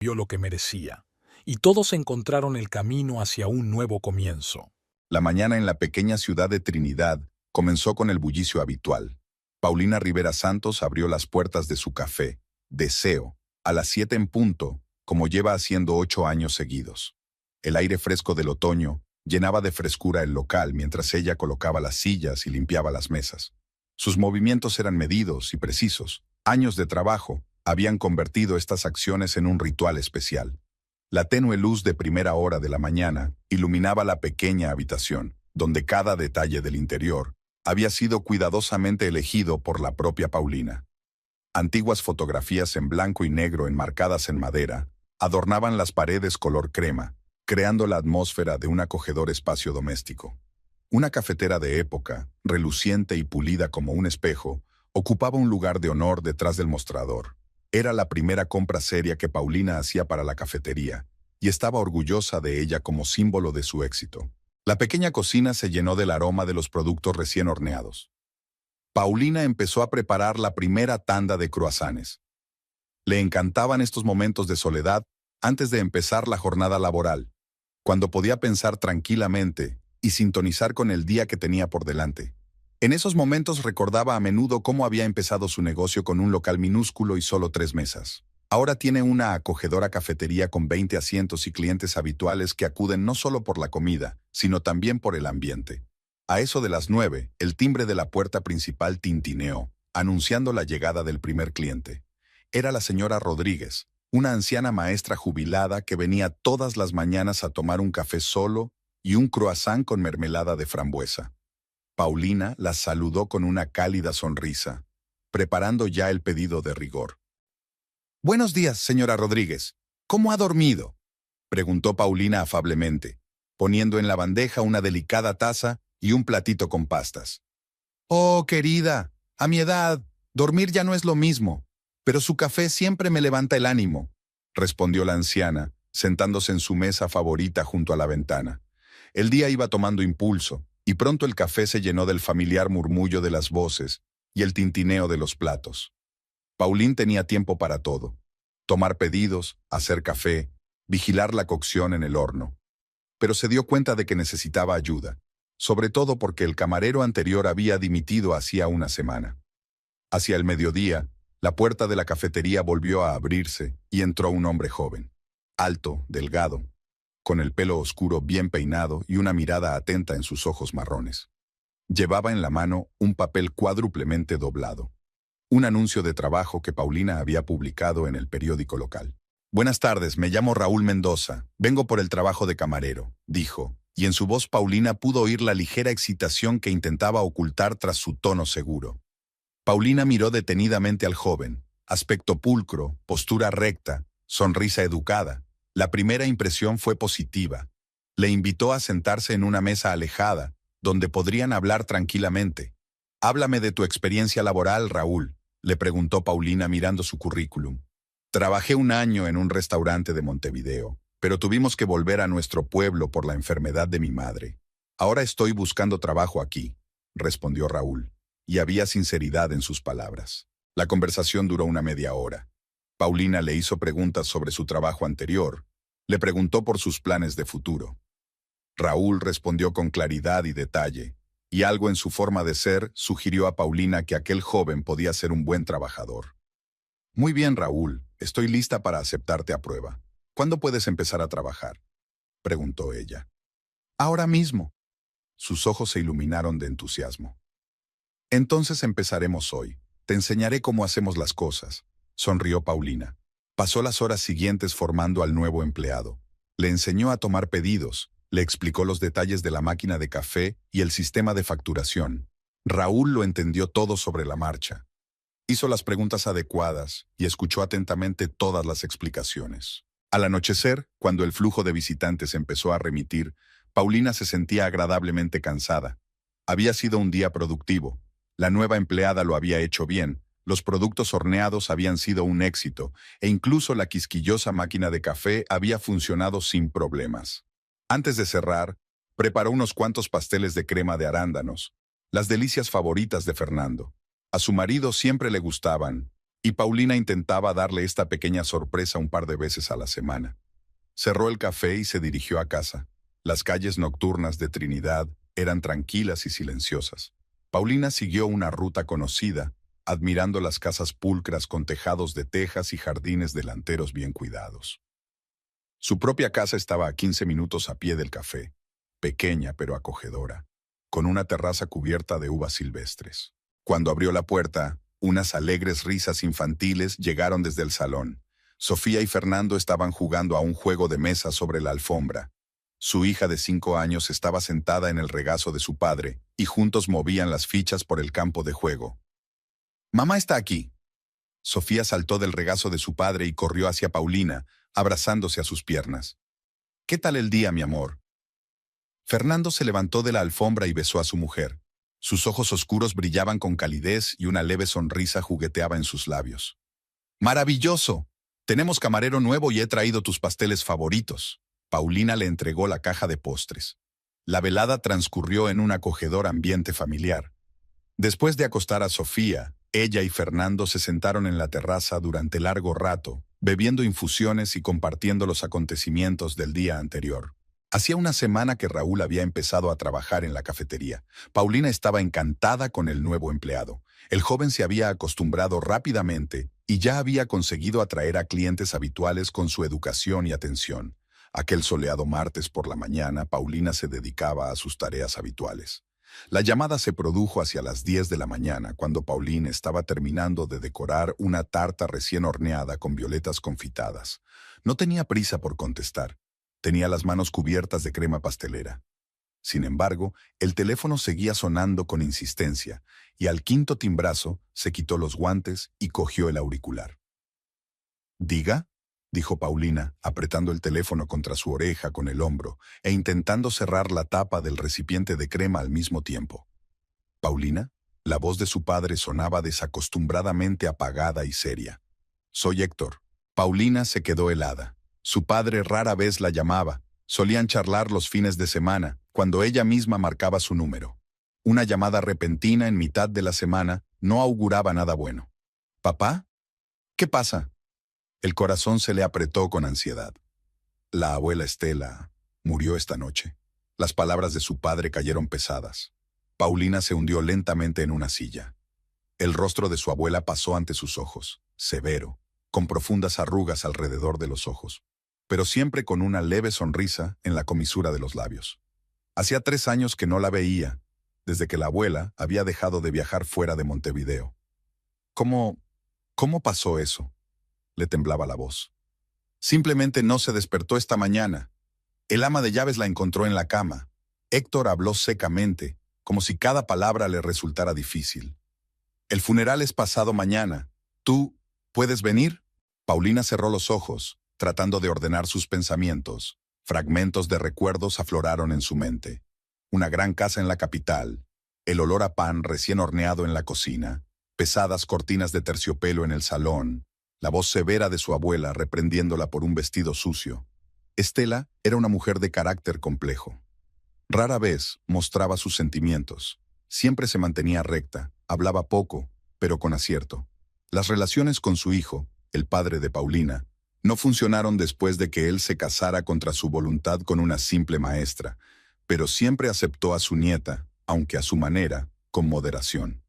vio lo que merecía, y todos encontraron el camino hacia un nuevo comienzo. La mañana en la pequeña ciudad de Trinidad comenzó con el bullicio habitual. Paulina Rivera Santos abrió las puertas de su café, Deseo, a las 7 en punto, como lleva haciendo 8 años seguidos. El aire fresco del otoño llenaba de frescura el local mientras ella colocaba las sillas y limpiaba las mesas. Sus movimientos eran medidos y precisos. Años de trabajo habían convertido estas acciones en un ritual especial. La tenue luz de primera hora de la mañana iluminaba la pequeña habitación, donde cada detalle del interior había sido cuidadosamente elegido por la propia Paulina. Antiguas fotografías en blanco y negro enmarcadas en madera adornaban las paredes color crema, creando la atmósfera de un acogedor espacio doméstico. Una cafetera de época, reluciente y pulida como un espejo, ocupaba un lugar de honor detrás del mostrador. Era la primera compra seria que Paulina hacía para la cafetería, y estaba orgullosa de ella como símbolo de su éxito. La pequeña cocina se llenó del aroma de los productos recién horneados. Paulina empezó a preparar la primera tanda de croissants. Le encantaban estos momentos de soledad antes de empezar la jornada laboral, cuando podía pensar tranquilamente y sintonizar con el día que tenía por delante. En esos momentos recordaba a menudo cómo había empezado su negocio con un local minúsculo y solo 3 mesas. Ahora tiene una acogedora cafetería con 20 asientos y clientes habituales que acuden no solo por la comida, sino también por el ambiente. A eso de las 9, el timbre de la puerta principal tintineó, anunciando la llegada del primer cliente. Era la señora Rodríguez, una anciana maestra jubilada que venía todas las mañanas a tomar un café solo y un croissant con mermelada de frambuesa. Paulina la saludó con una cálida sonrisa, preparando ya el pedido de rigor. «Buenos días, señora Rodríguez. ¿Cómo ha dormido?», preguntó Paulina afablemente, poniendo en la bandeja una delicada taza y un platito con pastas. «Oh, querida, a mi edad, dormir ya no es lo mismo, pero su café siempre me levanta el ánimo», respondió la anciana, sentándose en su mesa favorita junto a la ventana. El día iba tomando impulso, y pronto el café se llenó del familiar murmullo de las voces y el tintineo de los platos. Paulín tenía tiempo para todo: tomar pedidos, hacer café, vigilar la cocción en el horno. Pero se dio cuenta de que necesitaba ayuda, sobre todo porque el camarero anterior había dimitido hacía una semana. Hacia el mediodía, la puerta de la cafetería volvió a abrirse y entró un hombre joven, alto, delgado, con el pelo oscuro bien peinado y una mirada atenta en sus ojos marrones. Llevaba en la mano un papel cuádruplemente doblado, un anuncio de trabajo que Paulina había publicado en el periódico local. «Buenas tardes, me llamo Raúl Mendoza, vengo por el trabajo de camarero», dijo, y en su voz Paulina pudo oír la ligera excitación que intentaba ocultar tras su tono seguro. Paulina miró detenidamente al joven, aspecto pulcro, postura recta, sonrisa educada. La primera impresión fue positiva. Le invitó a sentarse en una mesa alejada, donde podrían hablar tranquilamente. «Háblame de tu experiencia laboral, Raúl», le preguntó Paulina mirando su currículum. «Trabajé 1 año en un restaurante de Montevideo, pero tuvimos que volver a nuestro pueblo por la enfermedad de mi madre. Ahora estoy buscando trabajo aquí», respondió Raúl, y había sinceridad en sus palabras. La conversación duró una media hora. Paulina le hizo preguntas sobre su trabajo anterior, le preguntó por sus planes de futuro. Raúl respondió con claridad y detalle, y algo en su forma de ser sugirió a Paulina que aquel joven podía ser un buen trabajador. «Muy bien, Raúl, estoy lista para aceptarte a prueba. ¿Cuándo puedes empezar a trabajar?», preguntó ella. «Ahora mismo». Sus ojos se iluminaron de entusiasmo. «Entonces empezaremos hoy. Te enseñaré cómo hacemos las cosas», sonrió Paulina. Pasó las horas siguientes formando al nuevo empleado. Le enseñó a tomar pedidos, le explicó los detalles de la máquina de café y el sistema de facturación. Raúl lo entendió todo sobre la marcha. Hizo las preguntas adecuadas y escuchó atentamente todas las explicaciones. Al anochecer, cuando el flujo de visitantes empezó a remitir, Paulina se sentía agradablemente cansada. Había sido un día productivo. La nueva empleada lo había hecho bien. Los productos horneados habían sido un éxito, e incluso la quisquillosa máquina de café había funcionado sin problemas. Antes de cerrar, preparó unos cuantos pasteles de crema de arándanos, las delicias favoritas de Fernando. A su marido siempre le gustaban, Y Paulina intentaba darle esta pequeña sorpresa un par de veces a la semana. Cerró el café y se dirigió a casa. Las calles nocturnas de Trinidad eran tranquilas y silenciosas. Paulina siguió una ruta conocida, admirando las casas pulcras con tejados de tejas y jardines delanteros bien cuidados. Su propia casa estaba a 15 minutos a pie del café, pequeña pero acogedora, con una terraza cubierta de uvas silvestres. Cuando abrió la puerta, unas alegres risas infantiles llegaron desde el salón. Sofía y Fernando estaban jugando a un juego de mesa sobre la alfombra. Su hija de 5 años estaba sentada en el regazo de su padre y juntos movían las fichas por el campo de juego. «Mamá está aquí». Sofía saltó del regazo de su padre y corrió hacia Paulina, abrazándose a sus piernas. «¿Qué tal el día, mi amor?». Fernando se levantó de la alfombra y besó a su mujer. Sus ojos oscuros brillaban con calidez y una leve sonrisa jugueteaba en sus labios. «¡Maravilloso! Tenemos camarero nuevo y he traído tus pasteles favoritos». Paulina le entregó la caja de postres. La velada transcurrió en un acogedor ambiente familiar. Después de acostar a Sofía, ella y Fernando se sentaron en la terraza durante largo rato, bebiendo infusiones y compartiendo los acontecimientos del día anterior. Hacía una semana que Raúl había empezado a trabajar en la cafetería. Paulina estaba encantada con el nuevo empleado. El joven se había acostumbrado rápidamente y ya había conseguido atraer a clientes habituales con su educación y atención. Aquel soleado martes por la mañana, Paulina se dedicaba a sus tareas habituales. La llamada se produjo hacia las 10 de la mañana, cuando Paulina estaba terminando de decorar una tarta recién horneada con violetas confitadas. No tenía prisa por contestar. Tenía las manos cubiertas de crema pastelera. Sin embargo, el teléfono seguía sonando con insistencia, y al quinto timbrazo se quitó los guantes y cogió el auricular. «¿Diga?», dijo Paulina, apretando el teléfono contra su oreja con el hombro e intentando cerrar la tapa del recipiente de crema al mismo tiempo. «¿Paulina?». La voz de su padre sonaba desacostumbradamente apagada y seria. «Soy Héctor». Paulina se quedó helada. Su padre rara vez la llamaba. Solían charlar los fines de semana, cuando ella misma marcaba su número. Una llamada repentina en mitad de la semana no auguraba nada bueno. «¿Papá? ¿Qué pasa?». El corazón se le apretó con ansiedad. «La abuela Estela murió esta noche». Las palabras de su padre cayeron pesadas. Paulina se hundió lentamente en una silla. El rostro de su abuela pasó ante sus ojos, severo, con profundas arrugas alrededor de los ojos, pero siempre con una leve sonrisa en la comisura de los labios. Hacía 3 años que no la veía, desde que la abuela había dejado de viajar fuera de Montevideo. ¿Cómo pasó eso?», le temblaba la voz. «Simplemente no se despertó esta mañana. El ama de llaves la encontró en la cama». Héctor habló secamente, como si cada palabra le resultara difícil. «El funeral es pasado mañana. ¿Tú puedes venir?». Paulina cerró los ojos, tratando de ordenar sus pensamientos. Fragmentos de recuerdos afloraron en su mente. Una gran casa en la capital, el olor a pan recién horneado en la cocina, pesadas cortinas de terciopelo en el salón, la voz severa de su abuela reprendiéndola por un vestido sucio. Estela era una mujer de carácter complejo. Rara vez mostraba sus sentimientos. Siempre se mantenía recta, hablaba poco, pero con acierto. Las relaciones con su hijo, el padre de Paulina, no funcionaron después de que él se casara contra su voluntad con una simple maestra, pero siempre aceptó a su nieta, aunque a su manera, con moderación.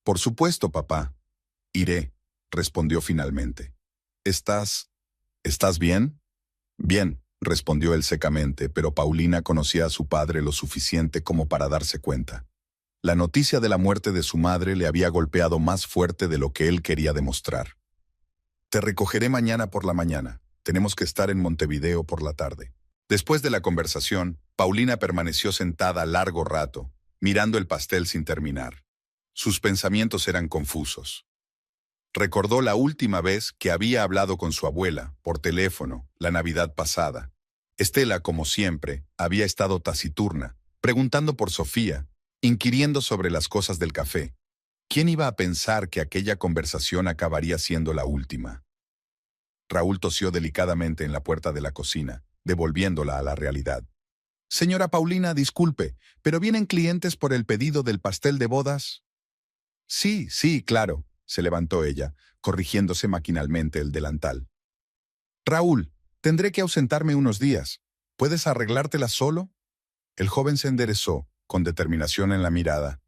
«Por supuesto, papá. Iré», respondió finalmente. ¿Estás bien?» «Bien», respondió él secamente, pero Paulina conocía a su padre lo suficiente como para darse cuenta. La noticia de la muerte de su madre le había golpeado más fuerte de lo que él quería demostrar. «Te recogeré mañana por la mañana. Tenemos que estar en Montevideo por la tarde». Después de la conversación, Paulina permaneció sentada largo rato, mirando el pastel sin terminar. Sus pensamientos eran confusos. Recordó la última vez que había hablado con su abuela, por teléfono, la Navidad pasada. Estela, como siempre, había estado taciturna, preguntando por Sofía, inquiriendo sobre las cosas del café. ¿Quién iba a pensar que aquella conversación acabaría siendo la última? Raúl tosió delicadamente en la puerta de la cocina, devolviéndola a la realidad. «Señora Paulina, disculpe, ¿pero vienen clientes por el pedido del pastel de bodas?». Sí, claro. se levantó ella, corrigiéndose maquinalmente el delantal. Raúl, tendré que ausentarme unos días. ¿Puedes arreglártela solo? El joven se enderezó, con determinación en la mirada.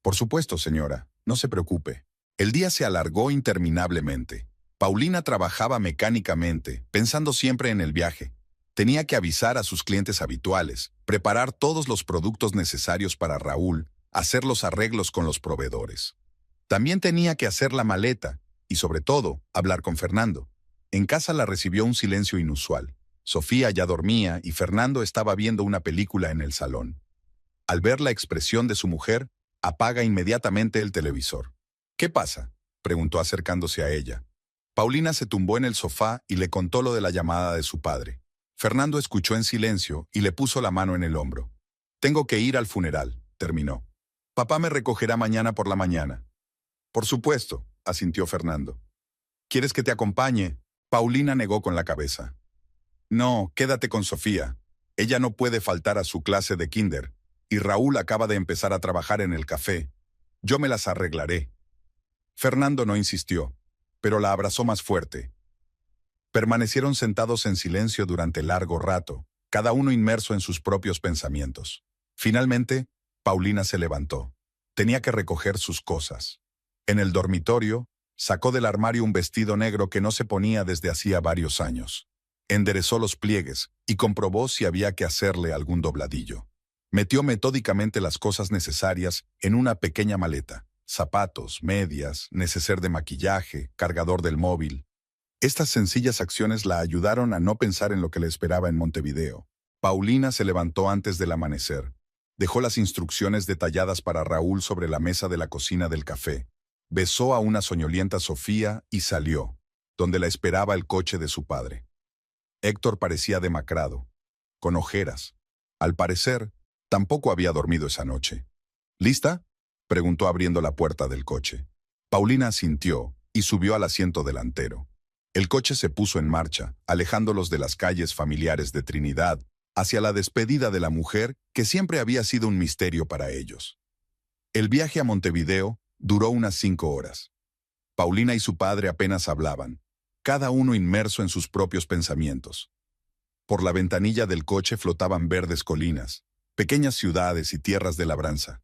Por supuesto, señora, no se preocupe. El día se alargó interminablemente. Paulina trabajaba mecánicamente, pensando siempre en el viaje. Tenía que avisar a sus clientes habituales, preparar todos los productos necesarios para Raúl, hacer los arreglos con los proveedores. También tenía que hacer la maleta y, sobre todo, hablar con Fernando. En casa la recibió un silencio inusual. Sofía ya dormía y Fernando estaba viendo una película en el salón. Al ver la expresión de su mujer, apaga inmediatamente el televisor. ¿Qué pasa?, preguntó acercándose a ella. Paulina se tumbó en el sofá y le contó lo de la llamada de su padre. Fernando escuchó en silencio y le puso la mano en el hombro. Tengo que ir al funeral, terminó. Papá me recogerá mañana por la mañana. Por supuesto, asintió Fernando. ¿Quieres que te acompañe? Paulina negó con la cabeza. No, quédate con Sofía. Ella no puede faltar a su clase de kinder, y Raúl acaba de empezar a trabajar en el café. Yo me las arreglaré. Fernando no insistió, pero la abrazó más fuerte. Permanecieron sentados en silencio durante largo rato, cada uno inmerso en sus propios pensamientos. Finalmente, Paulina se levantó. Tenía que recoger sus cosas. En el dormitorio, sacó del armario un vestido negro que no se ponía desde hacía varios años. Enderezó los pliegues y comprobó si había que hacerle algún dobladillo. Metió metódicamente las cosas necesarias en una pequeña maleta. Zapatos, medias, neceser de maquillaje, cargador del móvil. Estas sencillas acciones la ayudaron a no pensar en lo que le esperaba en Montevideo. Paulina se levantó antes del amanecer. Dejó las instrucciones detalladas para Raúl sobre la mesa de la cocina del café. Besó a una soñolienta Sofía y salió, donde la esperaba el coche de su padre. Héctor parecía demacrado, con ojeras. Al parecer, tampoco había dormido esa noche. ¿Lista?, preguntó abriendo la puerta del coche. Paulina asintió y subió al asiento delantero. El coche se puso en marcha, alejándolos de las calles familiares de Trinidad, hacia la despedida de la mujer que siempre había sido un misterio para ellos. El viaje a Montevideo duró unas 5 horas. Paulina y su padre apenas hablaban, cada uno inmerso en sus propios pensamientos. Por la ventanilla del coche flotaban verdes colinas, pequeñas ciudades y tierras de labranza.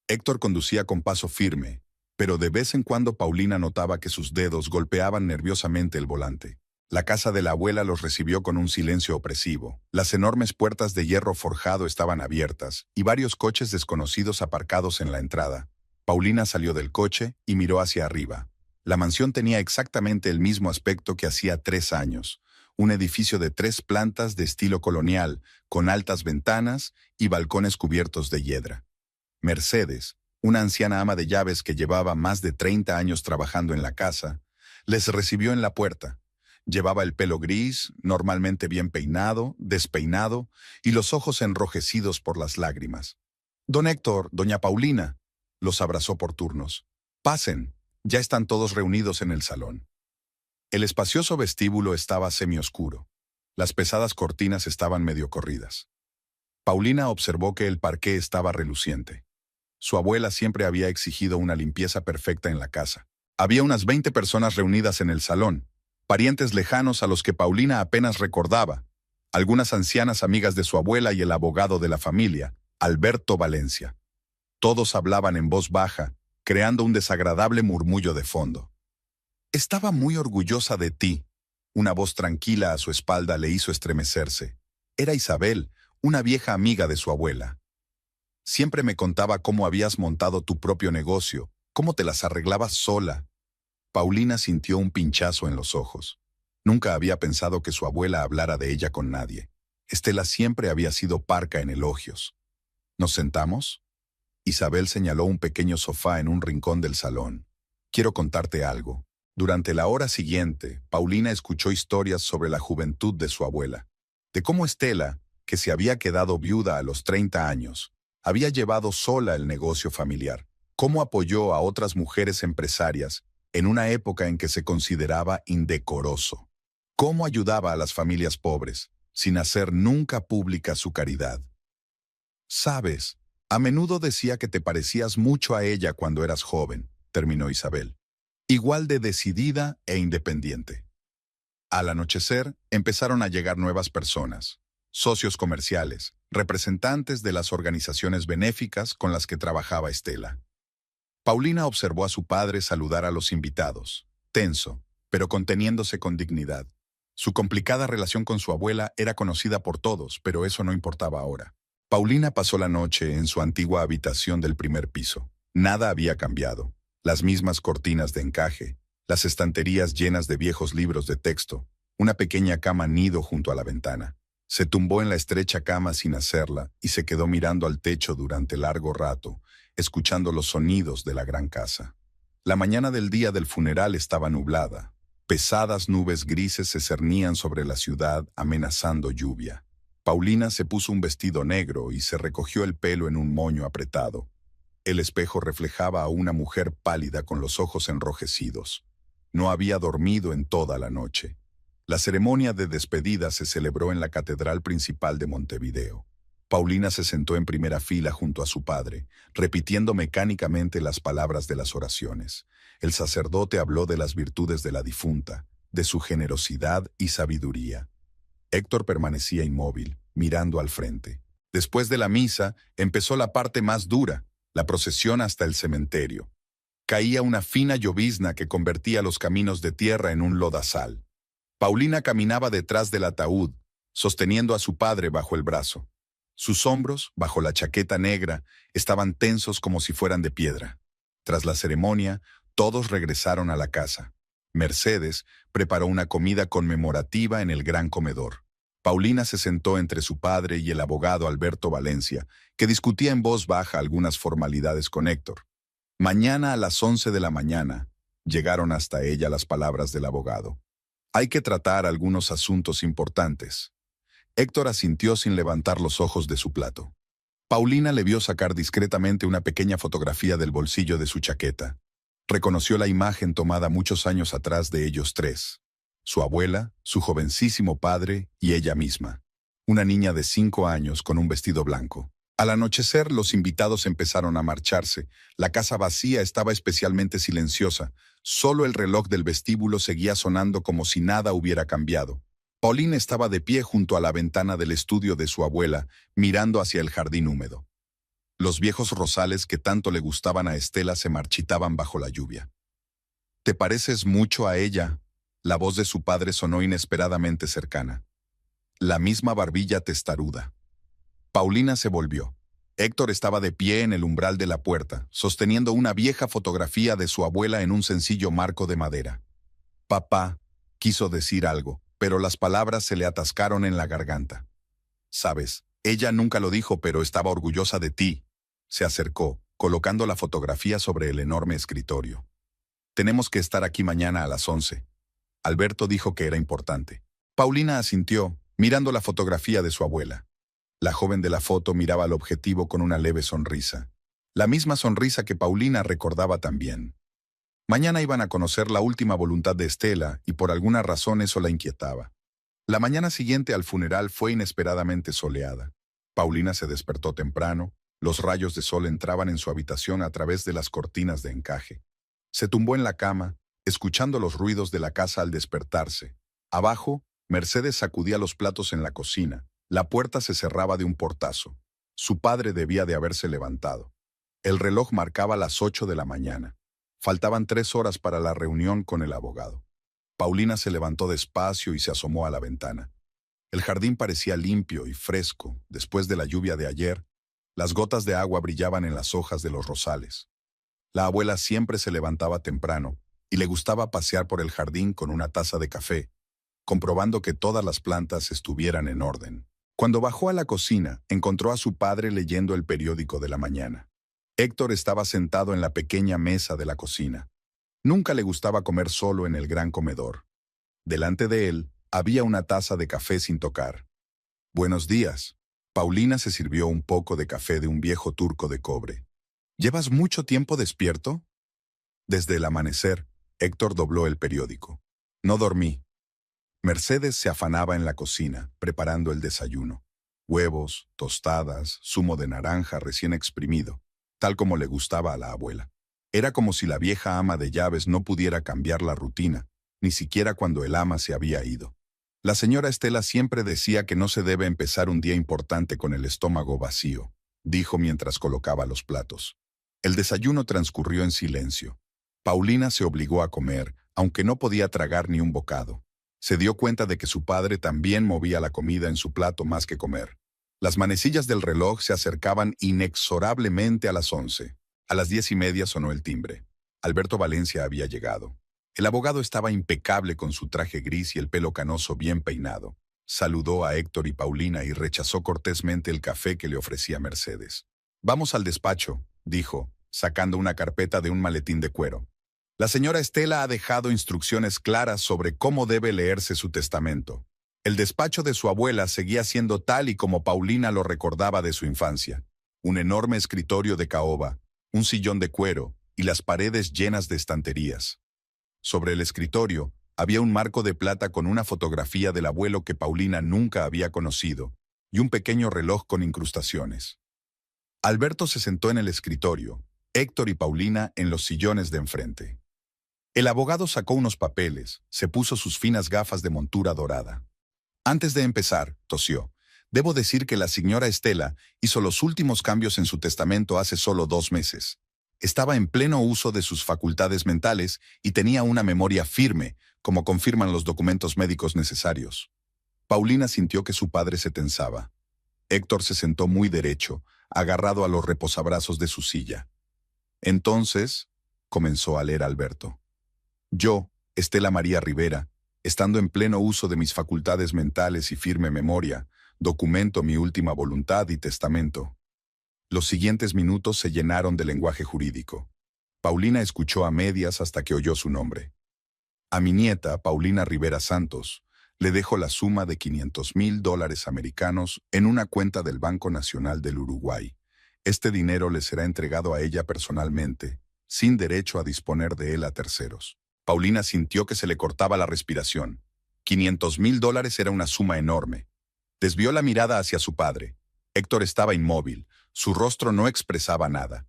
Héctor conducía con paso firme, pero de vez en cuando Paulina notaba que sus dedos golpeaban nerviosamente el volante. La casa de la abuela los recibió con un silencio opresivo. Las enormes puertas de hierro forjado estaban abiertas y varios coches desconocidos aparcados en la entrada. Paulina salió del coche y miró hacia arriba. La mansión tenía exactamente el mismo aspecto que hacía 3 años. Un edificio de 3 plantas de estilo colonial, con altas ventanas y balcones cubiertos de hiedra. Mercedes, una anciana ama de llaves que llevaba más de 30 años trabajando en la casa, les recibió en la puerta. Llevaba el pelo gris, normalmente bien peinado, despeinado, y los ojos enrojecidos por las lágrimas. Don Héctor, doña Paulina, los abrazó por turnos. Pasen, ya están todos reunidos en el salón. El espacioso vestíbulo estaba semioscuro. Las pesadas cortinas estaban medio corridas. Paulina observó que el parqué estaba reluciente. Su abuela siempre había exigido una limpieza perfecta en la casa. Había unas 20 personas reunidas en el salón, parientes lejanos a los que Paulina apenas recordaba, algunas ancianas amigas de su abuela y el abogado de la familia, Alberto Valencia. Todos hablaban en voz baja, creando un desagradable murmullo de fondo. Estaba muy orgullosa de ti. Una voz tranquila a su espalda le hizo estremecerse. Era Isabel, una vieja amiga de su abuela. Siempre me contaba cómo habías montado tu propio negocio, cómo te las arreglabas sola. Paulina sintió un pinchazo en los ojos. Nunca había pensado que su abuela hablara de ella con nadie. Estela siempre había sido parca en elogios. ¿Nos sentamos? Isabel señaló un pequeño sofá en un rincón del salón. Quiero contarte algo. Durante la hora siguiente, Paulina escuchó historias sobre la juventud de su abuela. De cómo Estela, que se había quedado viuda a los 30 años, había llevado sola el negocio familiar. Cómo apoyó a otras mujeres empresarias en una época en que se consideraba indecoroso. Cómo ayudaba a las familias pobres, sin hacer nunca pública su caridad. Sabes, a menudo decía que te parecías mucho a ella cuando eras joven, terminó Isabel. igual de decidida e independiente. Al anochecer, empezaron a llegar nuevas personas, socios comerciales, representantes de las organizaciones benéficas con las que trabajaba Estela. Paulina observó a su padre saludar a los invitados, tenso, pero conteniéndose con dignidad. Su complicada relación con su abuela era conocida por todos, pero eso no importaba ahora. Paulina pasó la noche en su antigua habitación del primer piso. Nada había cambiado. Las mismas cortinas de encaje, las estanterías llenas de viejos libros de texto, una pequeña cama nido junto a la ventana. Se tumbó en la estrecha cama sin hacerla y se quedó mirando al techo durante largo rato, escuchando los sonidos de la gran casa. La mañana del día del funeral estaba nublada. Pesadas nubes grises se cernían sobre la ciudad, amenazando lluvia. Paulina se puso un vestido negro y se recogió el pelo en un moño apretado. El espejo reflejaba a una mujer pálida con los ojos enrojecidos. No había dormido en toda la noche. La ceremonia de despedida se celebró en la Catedral Principal de Montevideo. Paulina se sentó en primera fila junto a su padre, repitiendo mecánicamente las palabras de las oraciones. El sacerdote habló de las virtudes de la difunta, de su generosidad y sabiduría. Héctor permanecía inmóvil, mirando al frente. Después de la misa, empezó la parte más dura, la procesión hasta el cementerio. Caía una fina llovizna que convertía los caminos de tierra en un lodazal. Paulina caminaba detrás del ataúd, sosteniendo a su padre bajo el brazo. Sus hombros, bajo la chaqueta negra, estaban tensos como si fueran de piedra. Tras la ceremonia, todos regresaron a la casa. Mercedes preparó una comida conmemorativa en el gran comedor. Paulina se sentó entre su padre y el abogado Alberto Valencia, que discutía en voz baja algunas formalidades con Héctor. Mañana a las 11 de la mañana, llegaron hasta ella las palabras del abogado. Hay que tratar algunos asuntos importantes. Héctor asintió sin levantar los ojos de su plato. Paulina le vio sacar discretamente una pequeña fotografía del bolsillo de su chaqueta. Reconoció la imagen tomada muchos años atrás de ellos tres. Su abuela, su jovencísimo padre y ella misma. Una niña de 5 años con un vestido blanco. Al anochecer, los invitados empezaron a marcharse. La casa vacía estaba especialmente silenciosa. Solo el reloj del vestíbulo seguía sonando como si nada hubiera cambiado. Paulina estaba de pie junto a la ventana del estudio de su abuela, mirando hacia el jardín húmedo. Los viejos rosales que tanto le gustaban a Estela se marchitaban bajo la lluvia. «¿Te pareces mucho a ella?», la voz de su padre sonó inesperadamente cercana. La misma barbilla testaruda. Paulina se volvió. Héctor estaba de pie en el umbral de la puerta, sosteniendo una vieja fotografía de su abuela en un sencillo marco de madera. «Papá», quiso decir algo, pero las palabras se le atascaron en la garganta. «Sabes, ella nunca lo dijo, pero estaba orgullosa de ti». Se acercó, colocando la fotografía sobre el enorme escritorio. «Tenemos que estar aquí mañana a las 11». Alberto dijo que era importante. Paulina asintió, mirando la fotografía de su abuela. La joven de la foto miraba al objetivo con una leve sonrisa. La misma sonrisa que Paulina recordaba también. Mañana iban a conocer la última voluntad de Estela y por alguna razón eso la inquietaba. La mañana siguiente al funeral fue inesperadamente soleada. Paulina se despertó temprano, los rayos de sol entraban en su habitación a través de las cortinas de encaje. Se tumbó en la cama, escuchando los ruidos de la casa al despertarse. Abajo, Mercedes sacudía los platos en la cocina. La puerta se cerraba de un portazo. Su padre debía de haberse levantado. El reloj marcaba las 8 de la mañana. Faltaban 3 horas para la reunión con el abogado. Paulina se levantó despacio y se asomó a la ventana. El jardín parecía limpio y fresco. Después de la lluvia de ayer, las gotas de agua brillaban en las hojas de los rosales. La abuela siempre se levantaba temprano y le gustaba pasear por el jardín con una taza de café, comprobando que todas las plantas estuvieran en orden. Cuando bajó a la cocina, encontró a su padre leyendo el periódico de la mañana. Héctor estaba sentado en la pequeña mesa de la cocina. Nunca le gustaba comer solo en el gran comedor. Delante de él había una taza de café sin tocar. «Buenos días». Paulina se sirvió un poco de café de un viejo turco de cobre. «¿Llevas mucho tiempo despierto?» Desde el amanecer, Héctor dobló el periódico. «No dormí». Mercedes se afanaba en la cocina, preparando el desayuno. Huevos, tostadas, zumo de naranja recién exprimido, tal como le gustaba a la abuela. Era como si la vieja ama de llaves no pudiera cambiar la rutina, ni siquiera cuando el ama se había ido. La señora Estela siempre decía que no se debe empezar un día importante con el estómago vacío, dijo mientras colocaba los platos. El desayuno transcurrió en silencio. Paulina se obligó a comer, aunque no podía tragar ni un bocado. Se dio cuenta de que su padre también movía la comida en su plato más que comer. Las manecillas del reloj se acercaban inexorablemente a las 11. A las 10:30 sonó el timbre. Alberto Valencia había llegado. El abogado estaba impecable con su traje gris y el pelo canoso bien peinado. Saludó a Héctor y Paulina y rechazó cortésmente el café que le ofrecía Mercedes. «Vamos al despacho», dijo, sacando una carpeta de un maletín de cuero. La señora Estela ha dejado instrucciones claras sobre cómo debe leerse su testamento. El despacho de su abuela seguía siendo tal y como Paulina lo recordaba de su infancia. Un enorme escritorio de caoba, un sillón de cuero y las paredes llenas de estanterías. Sobre el escritorio había un marco de plata con una fotografía del abuelo que Paulina nunca había conocido y un pequeño reloj con incrustaciones. Alberto se sentó en el escritorio, Héctor y Paulina en los sillones de enfrente. El abogado sacó unos papeles, se puso sus finas gafas de montura dorada. Antes de empezar, tosió, debo decir que la señora Estela hizo los últimos cambios en su testamento hace solo 2 meses. Estaba en pleno uso de sus facultades mentales y tenía una memoria firme, como confirman los documentos médicos necesarios. Paulina sintió que su padre se tensaba. Héctor se sentó muy derecho, agarrado a los reposabrazos de su silla. Entonces, comenzó a leer Alberto. Yo, Estela María Rivera, estando en pleno uso de mis facultades mentales y firme memoria, documento mi última voluntad y testamento. Los siguientes minutos se llenaron de lenguaje jurídico. Paulina escuchó a medias hasta que oyó su nombre. A mi nieta, Paulina Rivera Santos, le dejo la suma de $500,000 americanos en una cuenta del Banco Nacional del Uruguay. Este dinero le será entregado a ella personalmente, sin derecho a disponer de él a terceros. Paulina sintió que se le cortaba la respiración. $500,000 era una suma enorme. Desvió la mirada hacia su padre. Héctor estaba inmóvil. Su rostro no expresaba nada.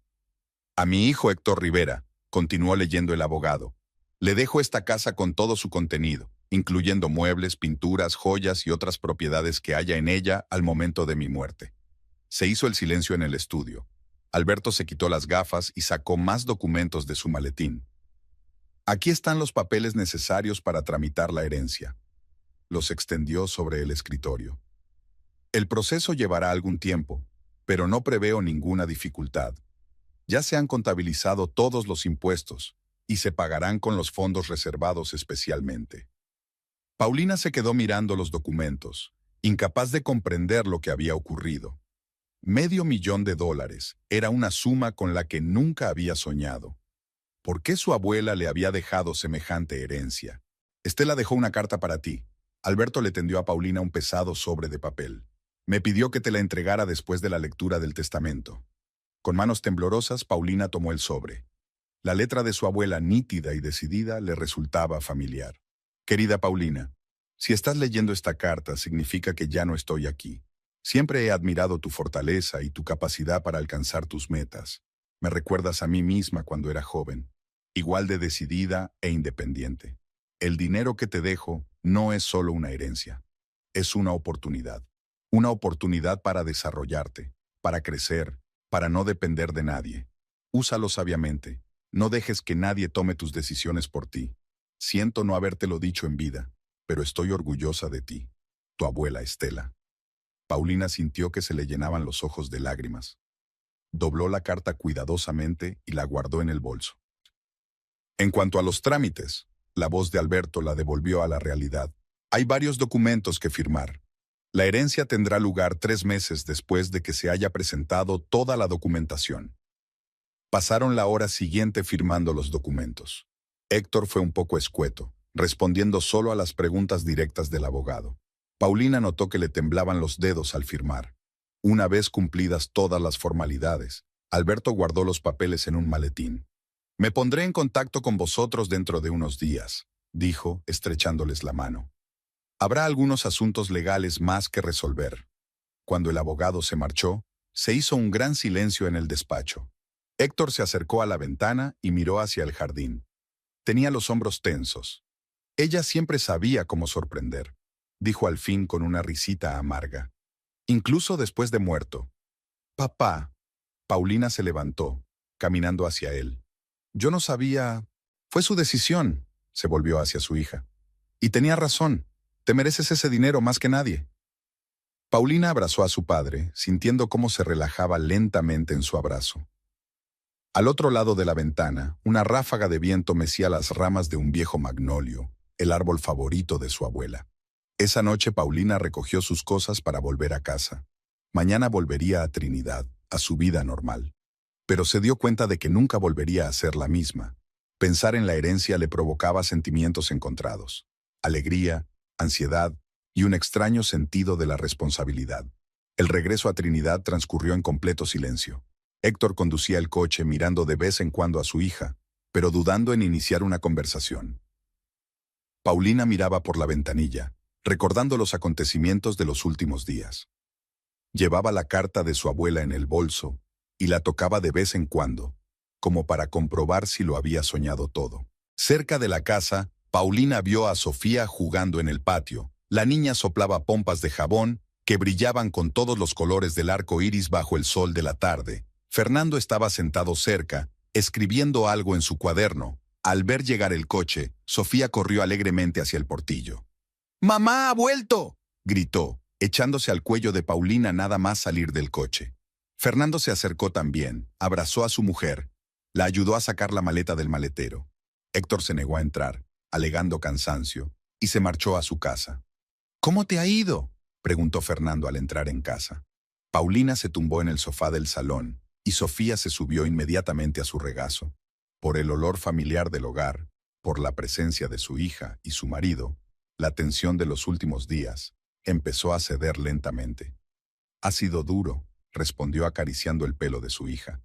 A mi hijo Héctor Rivera, continuó leyendo el abogado, le dejo esta casa con todo su contenido, incluyendo muebles, pinturas, joyas y otras propiedades que haya en ella al momento de mi muerte. Se hizo el silencio en el estudio. Alberto se quitó las gafas y sacó más documentos de su maletín. Aquí están los papeles necesarios para tramitar la herencia. Los extendió sobre el escritorio. El proceso llevará algún tiempo, pero no preveo ninguna dificultad. Ya se han contabilizado todos los impuestos y se pagarán con los fondos reservados especialmente. Paulina se quedó mirando los documentos, incapaz de comprender lo que había ocurrido. $500,000 era una suma con la que nunca había soñado. ¿Por qué su abuela le había dejado semejante herencia? Estela dejó una carta para ti. Alberto le tendió a Paulina un pesado sobre de papel. Me pidió que te la entregara después de la lectura del testamento. Con manos temblorosas, Paulina tomó el sobre. La letra de su abuela, nítida y decidida, le resultaba familiar. Querida Paulina, si estás leyendo esta carta, significa que ya no estoy aquí. Siempre he admirado tu fortaleza y tu capacidad para alcanzar tus metas. Me recuerdas a mí misma cuando era joven, igual de decidida e independiente. El dinero que te dejo no es solo una herencia, es una oportunidad. Una oportunidad para desarrollarte, para crecer, para no depender de nadie. Úsalo sabiamente. No dejes que nadie tome tus decisiones por ti. Siento no habértelo dicho en vida, pero estoy orgullosa de ti. Tu abuela Estela. Paulina sintió que se le llenaban los ojos de lágrimas. Dobló la carta cuidadosamente y la guardó en el bolso. En cuanto a los trámites, la voz de Alberto la devolvió a la realidad. Hay varios documentos que firmar. La herencia tendrá lugar 3 meses después de que se haya presentado toda la documentación. Pasaron la hora siguiente firmando los documentos. Héctor fue un poco escueto, respondiendo solo a las preguntas directas del abogado. Paulina notó que le temblaban los dedos al firmar. Una vez cumplidas todas las formalidades, Alberto guardó los papeles en un maletín. Me pondré en contacto con vosotros dentro de unos días, dijo, estrechándoles la mano. Habrá algunos asuntos legales más que resolver. Cuando el abogado se marchó, se hizo un gran silencio en el despacho. Héctor se acercó a la ventana y miró hacia el jardín. Tenía los hombros tensos. Ella siempre sabía cómo sorprender, dijo al fin con una risita amarga. Incluso después de muerto. Papá. Paulina se levantó, caminando hacia él. Yo no sabía. Fue su decisión, se volvió hacia su hija. Y tenía razón. Te mereces ese dinero más que nadie. Paulina abrazó a su padre, sintiendo cómo se relajaba lentamente en su abrazo. Al otro lado de la ventana, una ráfaga de viento mecía las ramas de un viejo magnolio, el árbol favorito de su abuela. Esa noche Paulina recogió sus cosas para volver a casa. Mañana volvería a Trinidad, a su vida normal. Pero se dio cuenta de que nunca volvería a ser la misma. Pensar en la herencia le provocaba sentimientos encontrados: alegría, ansiedad y un extraño sentido de la responsabilidad. El regreso a Trinidad transcurrió en completo silencio. Héctor conducía el coche mirando de vez en cuando a su hija, pero dudando en iniciar una conversación. Paulina miraba por la ventanilla, recordando los acontecimientos de los últimos días. Llevaba la carta de su abuela en el bolso y la tocaba de vez en cuando, como para comprobar si lo había soñado todo. Cerca de la casa, Paulina vio a Sofía jugando en el patio. La niña soplaba pompas de jabón que brillaban con todos los colores del arco iris bajo el sol de la tarde. Fernando estaba sentado cerca, escribiendo algo en su cuaderno. Al ver llegar el coche, Sofía corrió alegremente hacia el portillo. ¡Mamá ha vuelto!, gritó, echándose al cuello de Paulina nada más salir del coche. Fernando se acercó también, abrazó a su mujer, la ayudó a sacar la maleta del maletero. Héctor se negó a entrar, alegando cansancio, y se marchó a su casa. ¿Cómo te ha ido?, preguntó Fernando al entrar en casa. Paulina se tumbó en el sofá del salón, y Sofía se subió inmediatamente a su regazo. Por el olor familiar del hogar, por la presencia de su hija y su marido, la tensión de los últimos días empezó a ceder lentamente. Ha sido duro, respondió acariciando el pelo de su hija.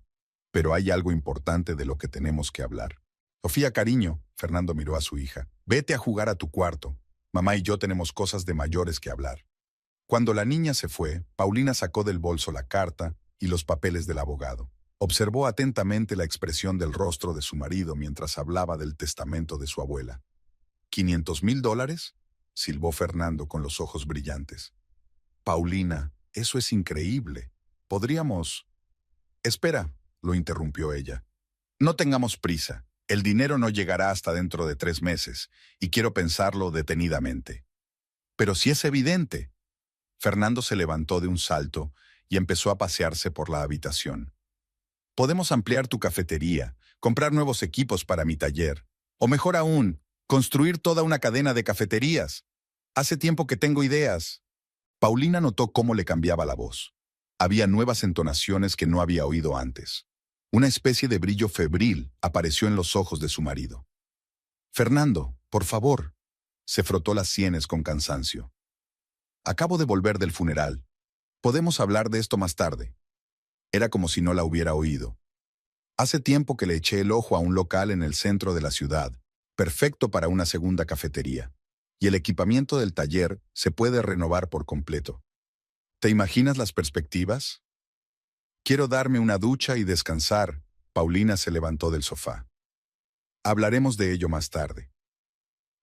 Pero hay algo importante de lo que tenemos que hablar. Sofía, cariño, Fernando miró a su hija. Vete a jugar a tu cuarto. Mamá y yo tenemos cosas de mayores que hablar. Cuando la niña se fue, Paulina sacó del bolso la carta y los papeles del abogado. Observó atentamente la expresión del rostro de su marido mientras hablaba del testamento de su abuela. ¿$500,000? Silbó Fernando con los ojos brillantes. Paulina, eso es increíble. Podríamos... Espera, lo interrumpió ella. No tengamos prisa. El dinero no llegará hasta dentro de 3 meses, y quiero pensarlo detenidamente. Pero si es evidente. Fernando se levantó de un salto y empezó a pasearse por la habitación. Podemos ampliar tu cafetería, comprar nuevos equipos para mi taller, o mejor aún, construir toda una cadena de cafeterías. Hace tiempo que tengo ideas. Paulina notó cómo le cambiaba la voz. Había nuevas entonaciones que no había oído antes. Una especie de brillo febril apareció en los ojos de su marido. Fernando, por favor. Se frotó las sienes con cansancio. Acabo de volver del funeral. Podemos hablar de esto más tarde. Era como si no la hubiera oído. Hace tiempo que le eché el ojo a un local en el centro de la ciudad, perfecto para una segunda cafetería. Y el equipamiento del taller se puede renovar por completo. ¿Te imaginas las perspectivas? Quiero darme una ducha y descansar. Paulina se levantó del sofá. Hablaremos de ello más tarde.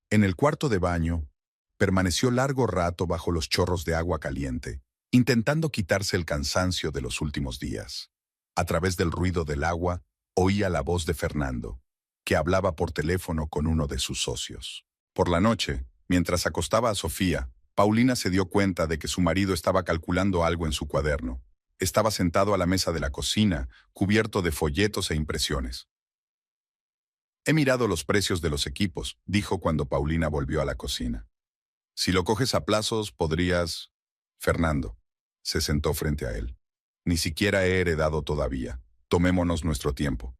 En el cuarto de baño, permaneció largo rato bajo los chorros de agua caliente, intentando quitarse el cansancio de los últimos días. A través del ruido del agua, oía la voz de Fernando, que hablaba por teléfono con uno de sus socios. Por la noche, mientras acostaba a Sofía, Paulina se dio cuenta de que su marido estaba calculando algo en su cuaderno. Estaba sentado a la mesa de la cocina, cubierto de folletos e impresiones. He mirado los precios de los equipos, dijo cuando Paulina volvió a la cocina. Si lo coges a plazos, podrías... Fernando se sentó frente a él. Ni siquiera he heredado todavía. Tomémonos nuestro tiempo.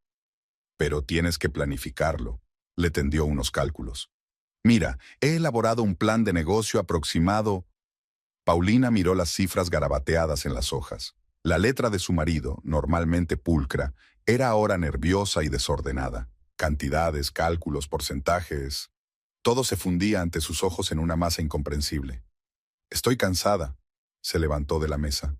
Pero tienes que planificarlo. Le tendió unos cálculos. Mira, he elaborado un plan de negocio aproximado. Paulina miró las cifras garabateadas en las hojas. La letra de su marido, normalmente pulcra, era ahora nerviosa y desordenada. Cantidades, cálculos, porcentajes. Todo se fundía ante sus ojos en una masa incomprensible. Estoy cansada. Se levantó de la mesa.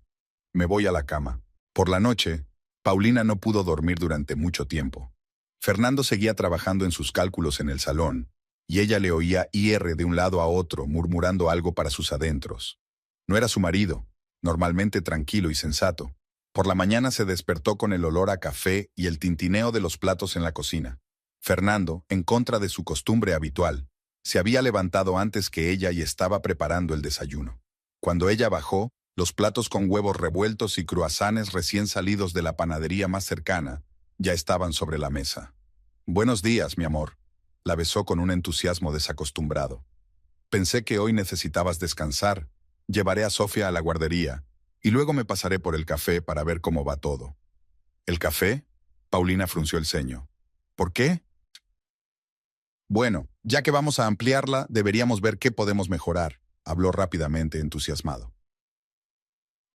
Me voy a la cama. Por la noche, Paulina no pudo dormir durante mucho tiempo. Fernando seguía trabajando en sus cálculos en el salón, y ella le oía ir de un lado a otro, murmurando algo para sus adentros. No era su marido, normalmente tranquilo y sensato. Por la mañana se despertó con el olor a café y el tintineo de los platos en la cocina. Fernando, en contra de su costumbre habitual, se había levantado antes que ella y estaba preparando el desayuno. Cuando ella bajó, los platos con huevos revueltos y cruasanes recién salidos de la panadería más cercana ya estaban sobre la mesa. «Buenos días, mi amor», la besó con un entusiasmo desacostumbrado. «Pensé que hoy necesitabas descansar. Llevaré a Sofía a la guardería y luego me pasaré por el café para ver cómo va todo». «¿El café?», Paulina frunció el ceño. «¿Por qué?». «Bueno, ya que vamos a ampliarla, deberíamos ver qué podemos mejorar», habló rápidamente, entusiasmado.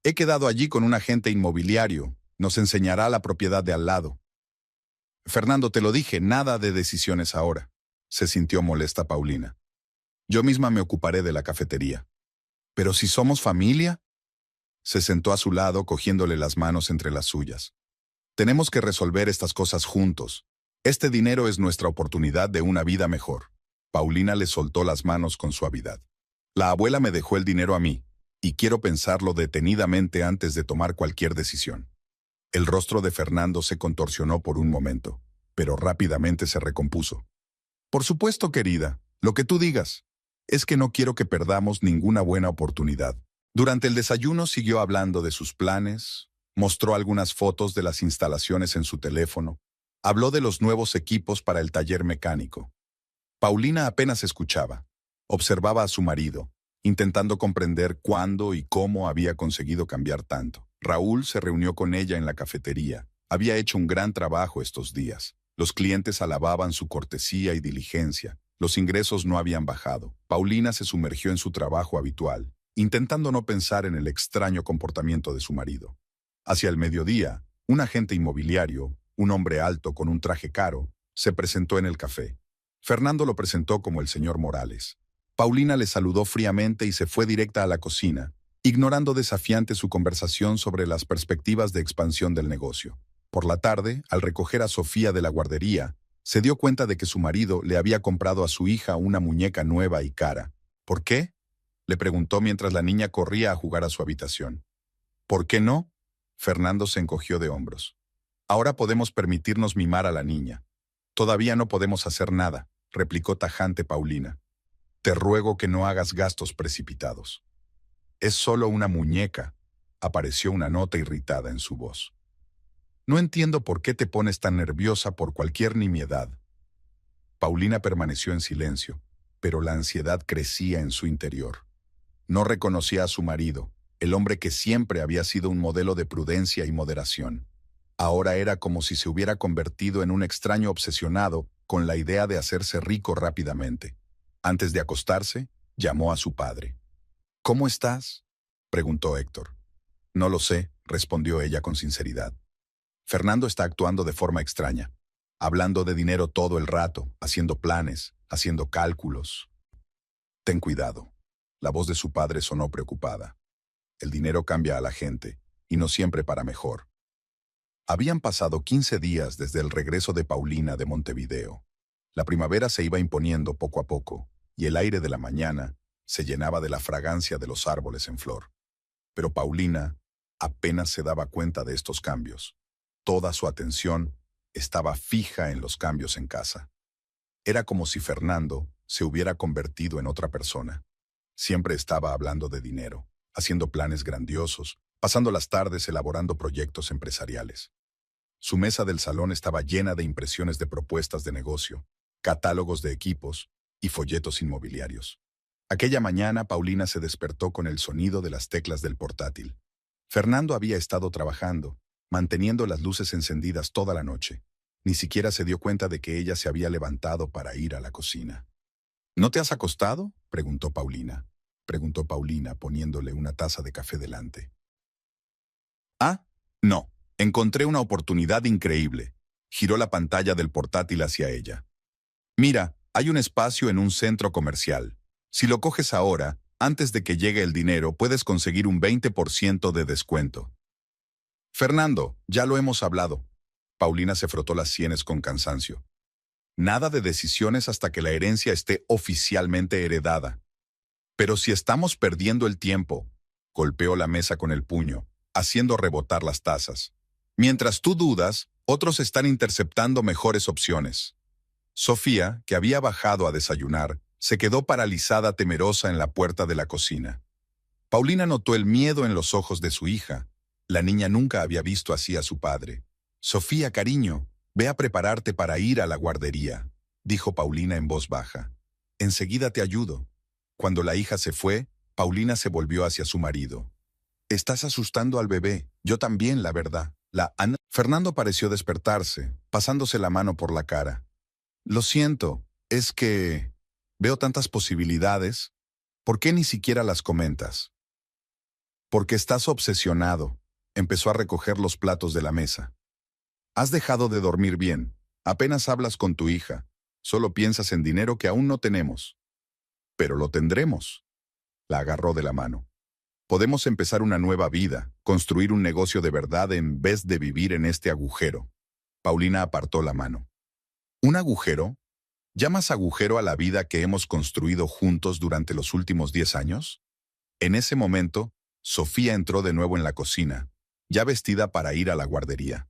«He quedado allí con un agente inmobiliario. Nos enseñará la propiedad de al lado». «Fernando, te lo dije, nada de decisiones ahora», se sintió molesta Paulina. «Yo misma me ocuparé de la cafetería». «¿Pero si somos familia?». Se sentó a su lado, cogiéndole las manos entre las suyas. «Tenemos que resolver estas cosas juntos. Este dinero es nuestra oportunidad de una vida mejor». Paulina le soltó las manos con suavidad. «La abuela me dejó el dinero a mí, y quiero pensarlo detenidamente antes de tomar cualquier decisión». El rostro de Fernando se contorsionó por un momento, pero rápidamente se recompuso. «Por supuesto, querida, lo que tú digas. Es que no quiero que perdamos ninguna buena oportunidad». Durante el desayuno siguió hablando de sus planes, mostró algunas fotos de las instalaciones en su teléfono, habló de los nuevos equipos para el taller mecánico. Paulina apenas escuchaba, observaba a su marido, intentando comprender cuándo y cómo había conseguido cambiar tanto. Raúl se reunió con ella en la cafetería. Había hecho un gran trabajo estos días. Los clientes alababan su cortesía y diligencia. Los ingresos no habían bajado. Paulina se sumergió en su trabajo habitual, intentando no pensar en el extraño comportamiento de su marido. Hacia el mediodía, un agente inmobiliario, un hombre alto con un traje caro, se presentó en el café. Fernando lo presentó como el señor Morales. Paulina le saludó fríamente y se fue directa a la cocina, ignorando desafiante su conversación sobre las perspectivas de expansión del negocio. Por la tarde, al recoger a Sofía de la guardería, se dio cuenta de que su marido le había comprado a su hija una muñeca nueva y cara. «¿Por qué?», le preguntó mientras la niña corría a jugar a su habitación. «¿Por qué no?», Fernando se encogió de hombros. «Ahora podemos permitirnos mimar a la niña». «Todavía no podemos hacer nada», replicó tajante Paulina. «Te ruego que no hagas gastos precipitados». «Es solo una muñeca», apareció una nota irritada en su voz. «No entiendo por qué te pones tan nerviosa por cualquier nimiedad». Paulina permaneció en silencio, pero la ansiedad crecía en su interior. No reconocía a su marido, el hombre que siempre había sido un modelo de prudencia y moderación. Ahora era como si se hubiera convertido en un extraño obsesionado con la idea de hacerse rico rápidamente. Antes de acostarse, llamó a su padre. «¿Cómo estás?», preguntó Héctor. «No lo sé», respondió ella con sinceridad. «Fernando está actuando de forma extraña, hablando de dinero todo el rato, haciendo planes, haciendo cálculos». «Ten cuidado». La voz de su padre sonó preocupada. «El dinero cambia a la gente, y no siempre para mejor». Habían pasado 15 días desde el regreso de Paulina de Montevideo. La primavera se iba imponiendo poco a poco, y el aire de la mañana se llenaba de la fragancia de los árboles en flor. Pero Paulina apenas se daba cuenta de estos cambios. Toda su atención estaba fija en los cambios en casa. Era como si Fernando se hubiera convertido en otra persona. Siempre estaba hablando de dinero, haciendo planes grandiosos, pasando las tardes elaborando proyectos empresariales. Su mesa del salón estaba llena de impresiones de propuestas de negocio, catálogos de equipos y folletos inmobiliarios. Aquella mañana Paulina se despertó con el sonido de las teclas del portátil. Fernando había estado trabajando, manteniendo las luces encendidas toda la noche. Ni siquiera se dio cuenta de que ella se había levantado para ir a la cocina. «¿No te has acostado?», preguntó Paulina, poniéndole una taza de café delante. «Ah, no, encontré una oportunidad increíble». Giró la pantalla del portátil hacia ella. «Mira, hay un espacio en un centro comercial. Si lo coges ahora, antes de que llegue el dinero, puedes conseguir un 20% de descuento». Fernando, ya lo hemos hablado. Paulina se frotó las sienes con cansancio. Nada de decisiones hasta que la herencia esté oficialmente heredada. Pero si estamos perdiendo el tiempo, golpeó la mesa con el puño, haciendo rebotar las tazas. Mientras tú dudas, otros están interceptando mejores opciones. Sofía, que había bajado a desayunar, se quedó paralizada temerosa en la puerta de la cocina. Paulina notó el miedo en los ojos de su hija. La niña nunca había visto así a su padre. Sofía, cariño, ve a prepararte para ir a la guardería, dijo Paulina en voz baja. Enseguida te ayudo. Cuando la hija se fue, Paulina se volvió hacia su marido. Estás asustando al bebé. Yo también, la verdad. Fernando pareció despertarse, pasándose la mano por la cara. Lo siento, es que veo tantas posibilidades. ¿Por qué ni siquiera las comentas? Porque estás obsesionado. Empezó a recoger los platos de la mesa. Has dejado de dormir bien. Apenas hablas con tu hija. Solo piensas en dinero que aún no tenemos. Pero lo tendremos. La agarró de la mano. Podemos empezar una nueva vida, construir un negocio de verdad en vez de vivir en este agujero. Paulina apartó la mano. ¿Un agujero? ¿Llamas agujero a la vida que hemos construido juntos durante los últimos 10 años? En ese momento, Sofía entró de nuevo en la cocina, ya vestida para ir a la guardería.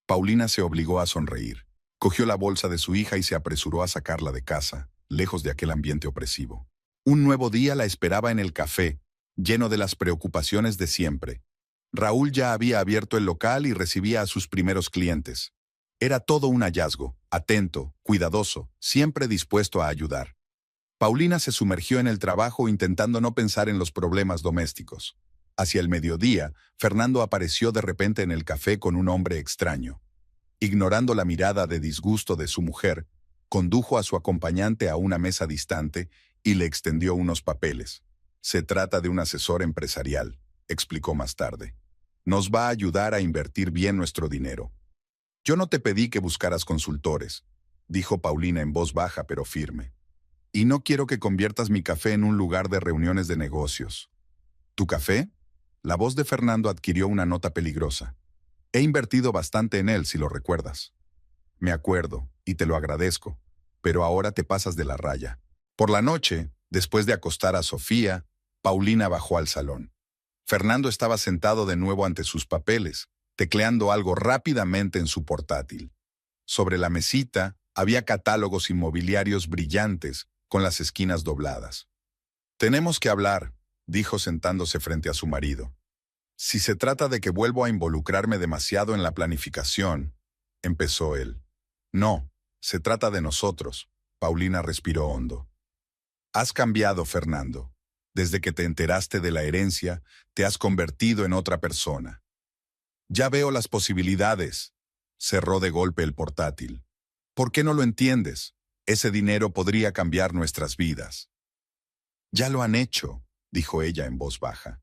Paulina se obligó a sonreír. Cogió la bolsa de su hija y se apresuró a sacarla de casa, lejos de aquel ambiente opresivo. Un nuevo día la esperaba en el café, lleno de las preocupaciones de siempre. Raúl ya había abierto el local y recibía a sus primeros clientes. Era todo un hallazgo, atento, cuidadoso, siempre dispuesto a ayudar. Paulina se sumergió en el trabajo intentando no pensar en los problemas domésticos. Hacia el mediodía, Fernando apareció de repente en el café con un hombre extraño. Ignorando la mirada de disgusto de su mujer, condujo a su acompañante a una mesa distante y le extendió unos papeles. Se trata de un asesor empresarial, explicó más tarde. Nos va a ayudar a invertir bien nuestro dinero. Yo no te pedí que buscaras consultores, dijo Paulina en voz baja pero firme. Y no quiero que conviertas mi café en un lugar de reuniones de negocios. ¿Tu café? La voz de Fernando adquirió una nota peligrosa. He invertido bastante en él, si lo recuerdas. Me acuerdo, y te lo agradezco, pero ahora te pasas de la raya. Por la noche, después de acostar a Sofía, Paulina bajó al salón. Fernando estaba sentado de nuevo ante sus papeles, tecleando algo rápidamente en su portátil. Sobre la mesita había catálogos inmobiliarios brillantes con las esquinas dobladas. Tenemos que hablar, dijo sentándose frente a su marido. Si se trata de que vuelvo a involucrarme demasiado en la planificación, empezó él. No, se trata de nosotros. Paulina respiró hondo. Has cambiado, Fernando. Desde que te enteraste de la herencia, te has convertido en otra persona. Ya veo las posibilidades. Cerró de golpe el portátil. ¿Por qué no lo entiendes? Ese dinero podría cambiar nuestras vidas. Ya lo han hecho, dijo ella en voz baja.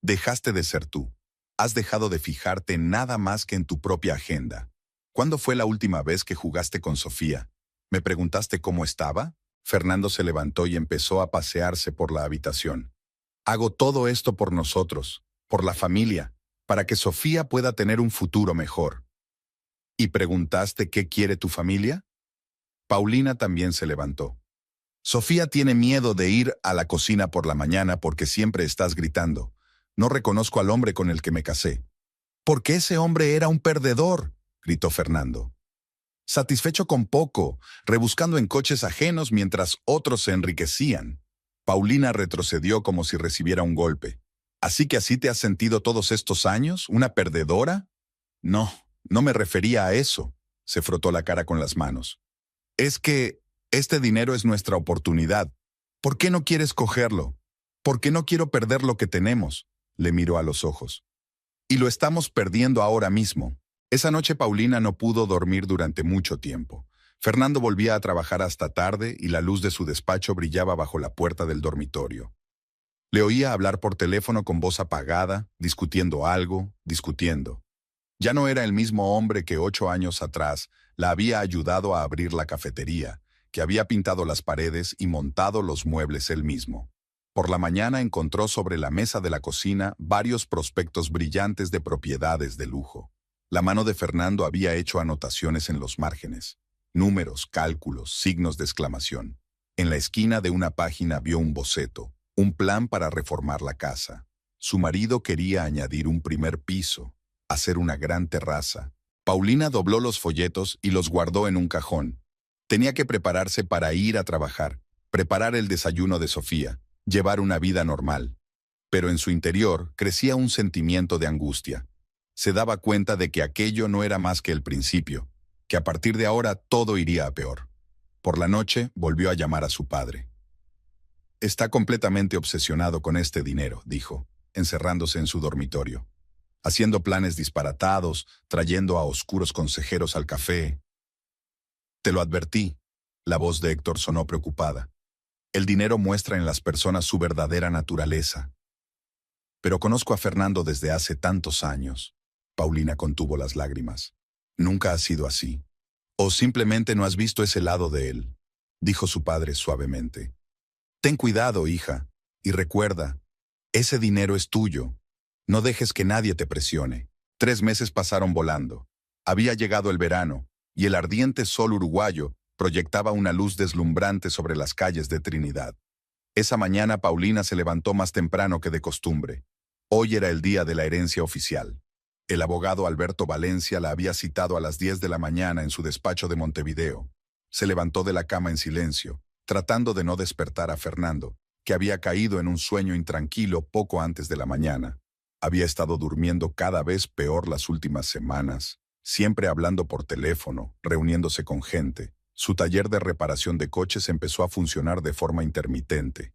Dejaste de ser tú. Has dejado de fijarte en nada más que en tu propia agenda. ¿Cuándo fue la última vez que jugaste con Sofía? ¿Me preguntaste cómo estaba? Fernando se levantó y empezó a pasearse por la habitación. Hago todo esto por nosotros, por la familia, para que Sofía pueda tener un futuro mejor. ¿Y preguntaste qué quiere tu familia? Paulina también se levantó. Sofía tiene miedo de ir a la cocina por la mañana porque siempre estás gritando. No reconozco al hombre con el que me casé. Porque ese hombre era un perdedor, gritó Fernando. Satisfecho con poco, rebuscando en coches ajenos mientras otros se enriquecían. Paulina retrocedió como si recibiera un golpe. ¿Así que así te has sentido todos estos años? ¿Una perdedora? No, no me refería a eso. Se frotó la cara con las manos. Es que este dinero es nuestra oportunidad. ¿Por qué no quieres cogerlo? ¿Por qué no quiero perder lo que tenemos? Le miró a los ojos. Y lo estamos perdiendo ahora mismo. Esa noche Paulina no pudo dormir durante mucho tiempo. Fernando volvía a trabajar hasta tarde y la luz de su despacho brillaba bajo la puerta del dormitorio. Le oía hablar por teléfono con voz apagada, discutiendo algo, discutiendo. Ya no era el mismo hombre que 8 años atrás la había ayudado a abrir la cafetería, que había pintado las paredes y montado los muebles él mismo. Por la mañana encontró sobre la mesa de la cocina varios prospectos brillantes de propiedades de lujo. La mano de Fernando había hecho anotaciones en los márgenes, números, cálculos, signos de exclamación. En la esquina de una página vio un boceto, un plan para reformar la casa. Su marido quería añadir un primer piso, hacer una gran terraza. Paulina dobló los folletos y los guardó en un cajón. Tenía que prepararse para ir a trabajar, preparar el desayuno de Sofía, llevar una vida normal. Pero en su interior crecía un sentimiento de angustia. Se daba cuenta de que aquello no era más que el principio, que a partir de ahora todo iría a peor. Por la noche volvió a llamar a su padre. Está completamente obsesionado con este dinero, dijo, encerrándose en su dormitorio, haciendo planes disparatados, trayendo a oscuros consejeros al café. Te lo advertí. La voz de Héctor sonó preocupada. El dinero muestra en las personas su verdadera naturaleza. Pero conozco a Fernando desde hace tantos años. Paulina contuvo las lágrimas. Nunca ha sido así. O simplemente no has visto ese lado de él, dijo su padre suavemente. Ten cuidado, hija, y recuerda, ese dinero es tuyo. No dejes que nadie te presione. 3 meses pasaron volando. Había llegado el verano, y el ardiente sol uruguayo proyectaba una luz deslumbrante sobre las calles de Trinidad. Esa mañana Paulina se levantó más temprano que de costumbre. Hoy era el día de la herencia oficial. El abogado Alberto Valencia la había citado a las 10 de la mañana en su despacho de Montevideo. Se levantó de la cama en silencio, tratando de no despertar a Fernando, que había caído en un sueño intranquilo poco antes de la mañana. Había estado durmiendo cada vez peor las últimas semanas, siempre hablando por teléfono, reuniéndose con gente. Su taller de reparación de coches empezó a funcionar de forma intermitente.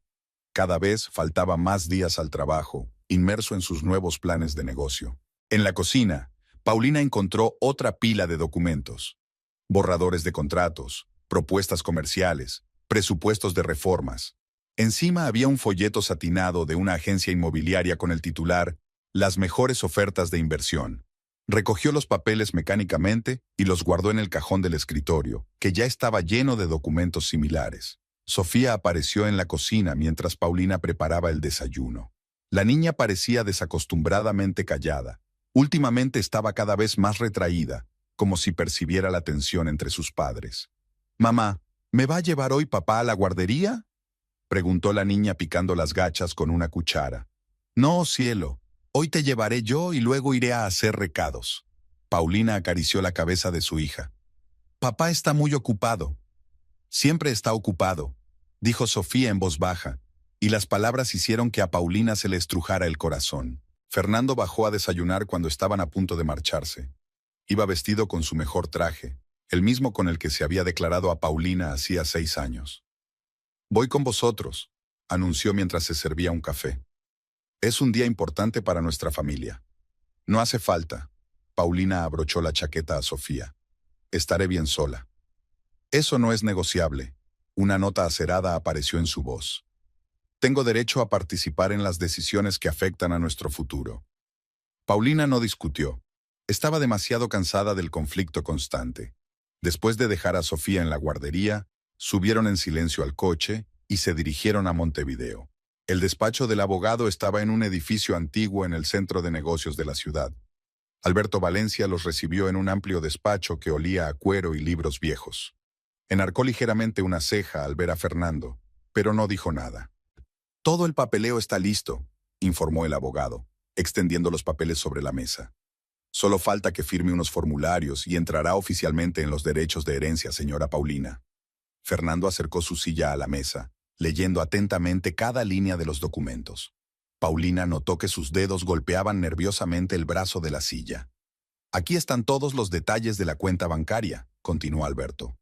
Cada vez faltaba más días al trabajo, inmerso en sus nuevos planes de negocio. En la cocina, Paulina encontró otra pila de documentos. Borradores de contratos, propuestas comerciales, presupuestos de reformas. Encima había un folleto satinado de una agencia inmobiliaria con el titular «Las mejores ofertas de inversión». Recogió los papeles mecánicamente y los guardó en el cajón del escritorio, que ya estaba lleno de documentos similares. Sofía apareció en la cocina mientras Paulina preparaba el desayuno. La niña parecía desacostumbradamente callada. Últimamente estaba cada vez más retraída, como si percibiera la tensión entre sus padres. «Mamá, ¿me va a llevar hoy papá a la guardería?», preguntó la niña picando las gachas con una cuchara. «No, cielo. Hoy te llevaré yo y luego iré a hacer recados». Paulina acarició la cabeza de su hija. «Papá está muy ocupado». «Siempre está ocupado», dijo Sofía en voz baja, y las palabras hicieron que a Paulina se le estrujara el corazón. Fernando bajó a desayunar cuando estaban a punto de marcharse. Iba vestido con su mejor traje, el mismo con el que se había declarado a Paulina hacía 6 años. «Voy con vosotros», anunció mientras se servía un café. «Es un día importante para nuestra familia». «No hace falta». Paulina abrochó la chaqueta a Sofía. «Estaré bien sola». «Eso no es negociable». Una nota acerada apareció en su voz. «Tengo derecho a participar en las decisiones que afectan a nuestro futuro». Paulina no discutió. Estaba demasiado cansada del conflicto constante. Después de dejar a Sofía en la guardería, subieron en silencio al coche y se dirigieron a Montevideo. El despacho del abogado estaba en un edificio antiguo en el centro de negocios de la ciudad. Alberto Valencia los recibió en un amplio despacho que olía a cuero y libros viejos. Enarcó ligeramente una ceja al ver a Fernando, pero no dijo nada. «Todo el papeleo está listo», informó el abogado, extendiendo los papeles sobre la mesa. «Solo falta que firme unos formularios y entrará oficialmente en los derechos de herencia, señora Paulina». Fernando acercó su silla a la mesa, leyendo atentamente cada línea de los documentos. Paulina notó que sus dedos golpeaban nerviosamente el brazo de la silla. «Aquí están todos los detalles de la cuenta bancaria», continuó Alberto.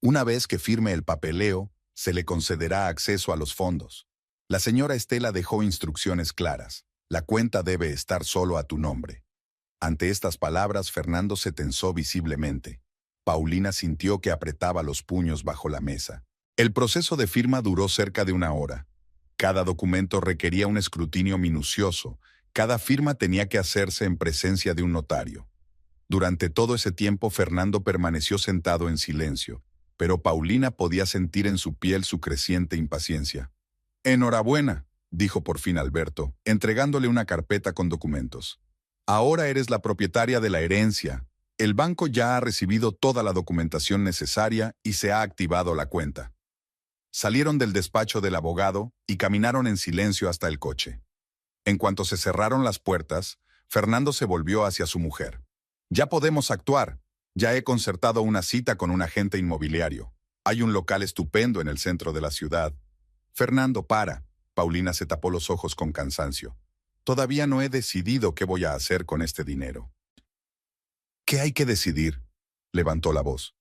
«Una vez que firme el papeleo, se le concederá acceso a los fondos. La señora Estela dejó instrucciones claras. La cuenta debe estar solo a tu nombre». Ante estas palabras, Fernando se tensó visiblemente. Paulina sintió que apretaba los puños bajo la mesa. El proceso de firma duró cerca de 1 hora. Cada documento requería un escrutinio minucioso. Cada firma tenía que hacerse en presencia de un notario. Durante todo ese tiempo, Fernando permaneció sentado en silencio, pero Paulina podía sentir en su piel su creciente impaciencia. «Enhorabuena», dijo por fin Alberto, entregándole una carpeta con documentos. Ahora eres la propietaria de la herencia. El banco ya ha recibido toda la documentación necesaria y se ha activado la cuenta. Salieron del despacho del abogado y caminaron en silencio hasta el coche. En cuanto se cerraron las puertas, Fernando se volvió hacia su mujer. Ya podemos actuar. Ya he concertado una cita con un agente inmobiliario. Hay un local estupendo en el centro de la ciudad. Fernando, para. Paulina se tapó los ojos con cansancio. Todavía no he decidido qué voy a hacer con este dinero. ¿Qué hay que decidir? Levantó la voz.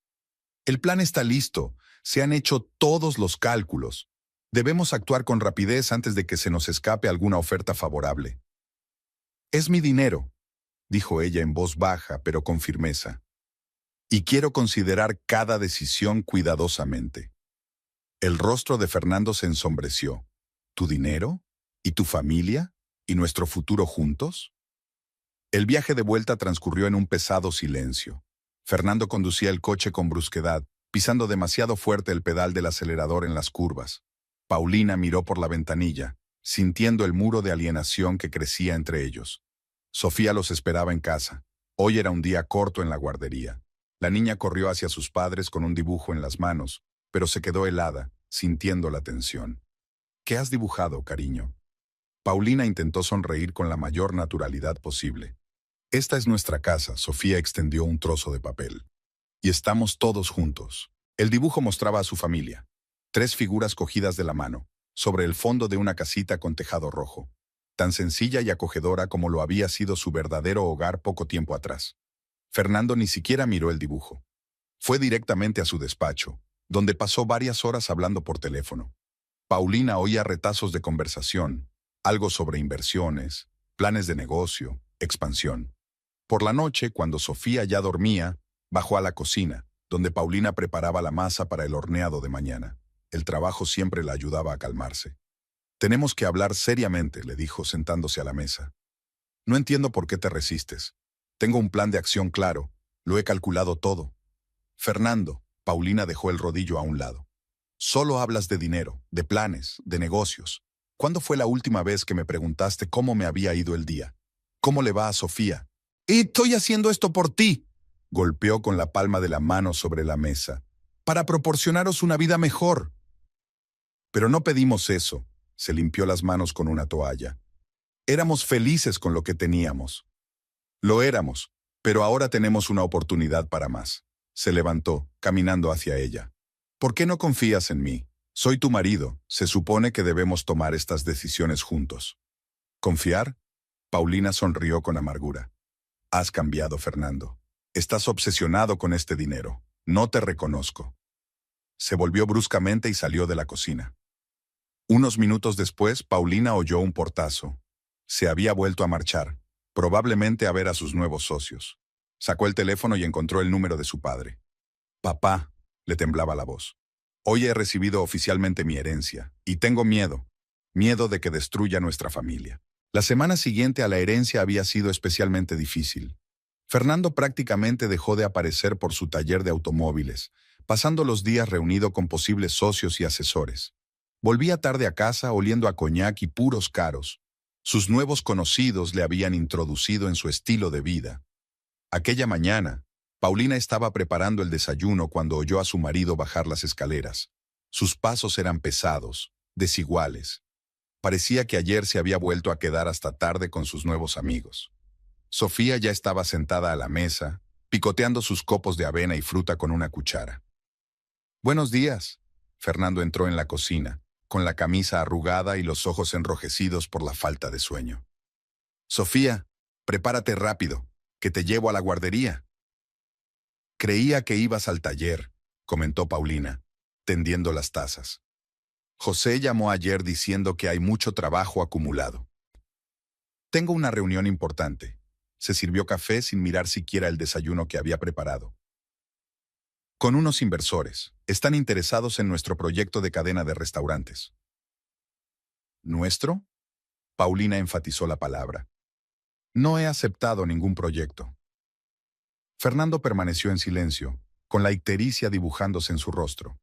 El plan está listo. Se han hecho todos los cálculos. Debemos actuar con rapidez antes de que se nos escape alguna oferta favorable. Es mi dinero, dijo ella en voz baja, pero con firmeza. Y quiero considerar cada decisión cuidadosamente. El rostro de Fernando se ensombreció. ¿Tu dinero? ¿Y tu familia? ¿Y nuestro futuro juntos? El viaje de vuelta transcurrió en un pesado silencio. Fernando conducía el coche con brusquedad, pisando demasiado fuerte el pedal del acelerador en las curvas. Paulina miró por la ventanilla, sintiendo el muro de alienación que crecía entre ellos. Sofía los esperaba en casa. Hoy era un día corto en la guardería. La niña corrió hacia sus padres con un dibujo en las manos, pero se quedó helada, sintiendo la tensión. ¿Qué has dibujado, cariño? Paulina intentó sonreír con la mayor naturalidad posible. Esta es nuestra casa, Sofía extendió un trozo de papel. Y estamos todos juntos. El dibujo mostraba a su familia. 3 figuras cogidas de la mano, sobre el fondo de una casita con tejado rojo. Tan sencilla y acogedora como lo había sido su verdadero hogar poco tiempo atrás. Fernando ni siquiera miró el dibujo. Fue directamente a su despacho, donde pasó varias horas hablando por teléfono. Paulina oía retazos de conversación, algo sobre inversiones, planes de negocio, expansión. Por la noche, cuando Sofía ya dormía, bajó a la cocina, donde Paulina preparaba la masa para el horneado de mañana. El trabajo siempre la ayudaba a calmarse. Tenemos que hablar seriamente, le dijo sentándose a la mesa. No entiendo por qué te resistes. Tengo un plan de acción claro. Lo he calculado todo. Fernando, Paulina dejó el rodillo a un lado. Solo hablas de dinero, de planes, de negocios. ¿Cuándo fue la última vez que me preguntaste cómo me había ido el día? ¿Cómo le va a Sofía? Y estoy haciendo esto por ti. Golpeó con la palma de la mano sobre la mesa. Para proporcionaros una vida mejor. Pero no pedimos eso. Se limpió las manos con una toalla. Éramos felices con lo que teníamos. Lo éramos, pero ahora tenemos una oportunidad para más. Se levantó, caminando hacia ella. ¿Por qué no confías en mí? Soy tu marido. Se supone que debemos tomar estas decisiones juntos. ¿Confiar? Paulina sonrió con amargura. Has cambiado, Fernando. Estás obsesionado con este dinero. No te reconozco. Se volvió bruscamente y salió de la cocina. Unos minutos después, Paulina oyó un portazo. Se había vuelto a marchar, probablemente a ver a sus nuevos socios. Sacó el teléfono y encontró el número de su padre. Papá, le temblaba la voz. Hoy he recibido oficialmente mi herencia, y tengo miedo. Miedo de que destruya nuestra familia. La semana siguiente a la herencia había sido especialmente difícil. Fernando prácticamente dejó de aparecer por su taller de automóviles, pasando los días reunido con posibles socios y asesores. Volvía tarde a casa oliendo a coñac y puros caros. Sus nuevos conocidos le habían introducido en su estilo de vida. Aquella mañana, Paulina estaba preparando el desayuno cuando oyó a su marido bajar las escaleras. Sus pasos eran pesados, desiguales. Parecía que ayer se había vuelto a quedar hasta tarde con sus nuevos amigos. Sofía ya estaba sentada a la mesa, picoteando sus copos de avena y fruta con una cuchara. Buenos días. Fernando entró en la cocina, con la camisa arrugada y los ojos enrojecidos por la falta de sueño. Sofía, prepárate rápido, que te llevo a la guardería. Creía que ibas al taller, comentó Paulina, tendiendo las tazas. José llamó ayer diciendo que hay mucho trabajo acumulado. Tengo una reunión importante. Se sirvió café sin mirar siquiera el desayuno que había preparado. Con unos inversores. Están interesados en nuestro proyecto de cadena de restaurantes. ¿Nuestro? Paulina enfatizó la palabra. No he aceptado ningún proyecto. Fernando permaneció en silencio, con la ictericia dibujándose en su rostro.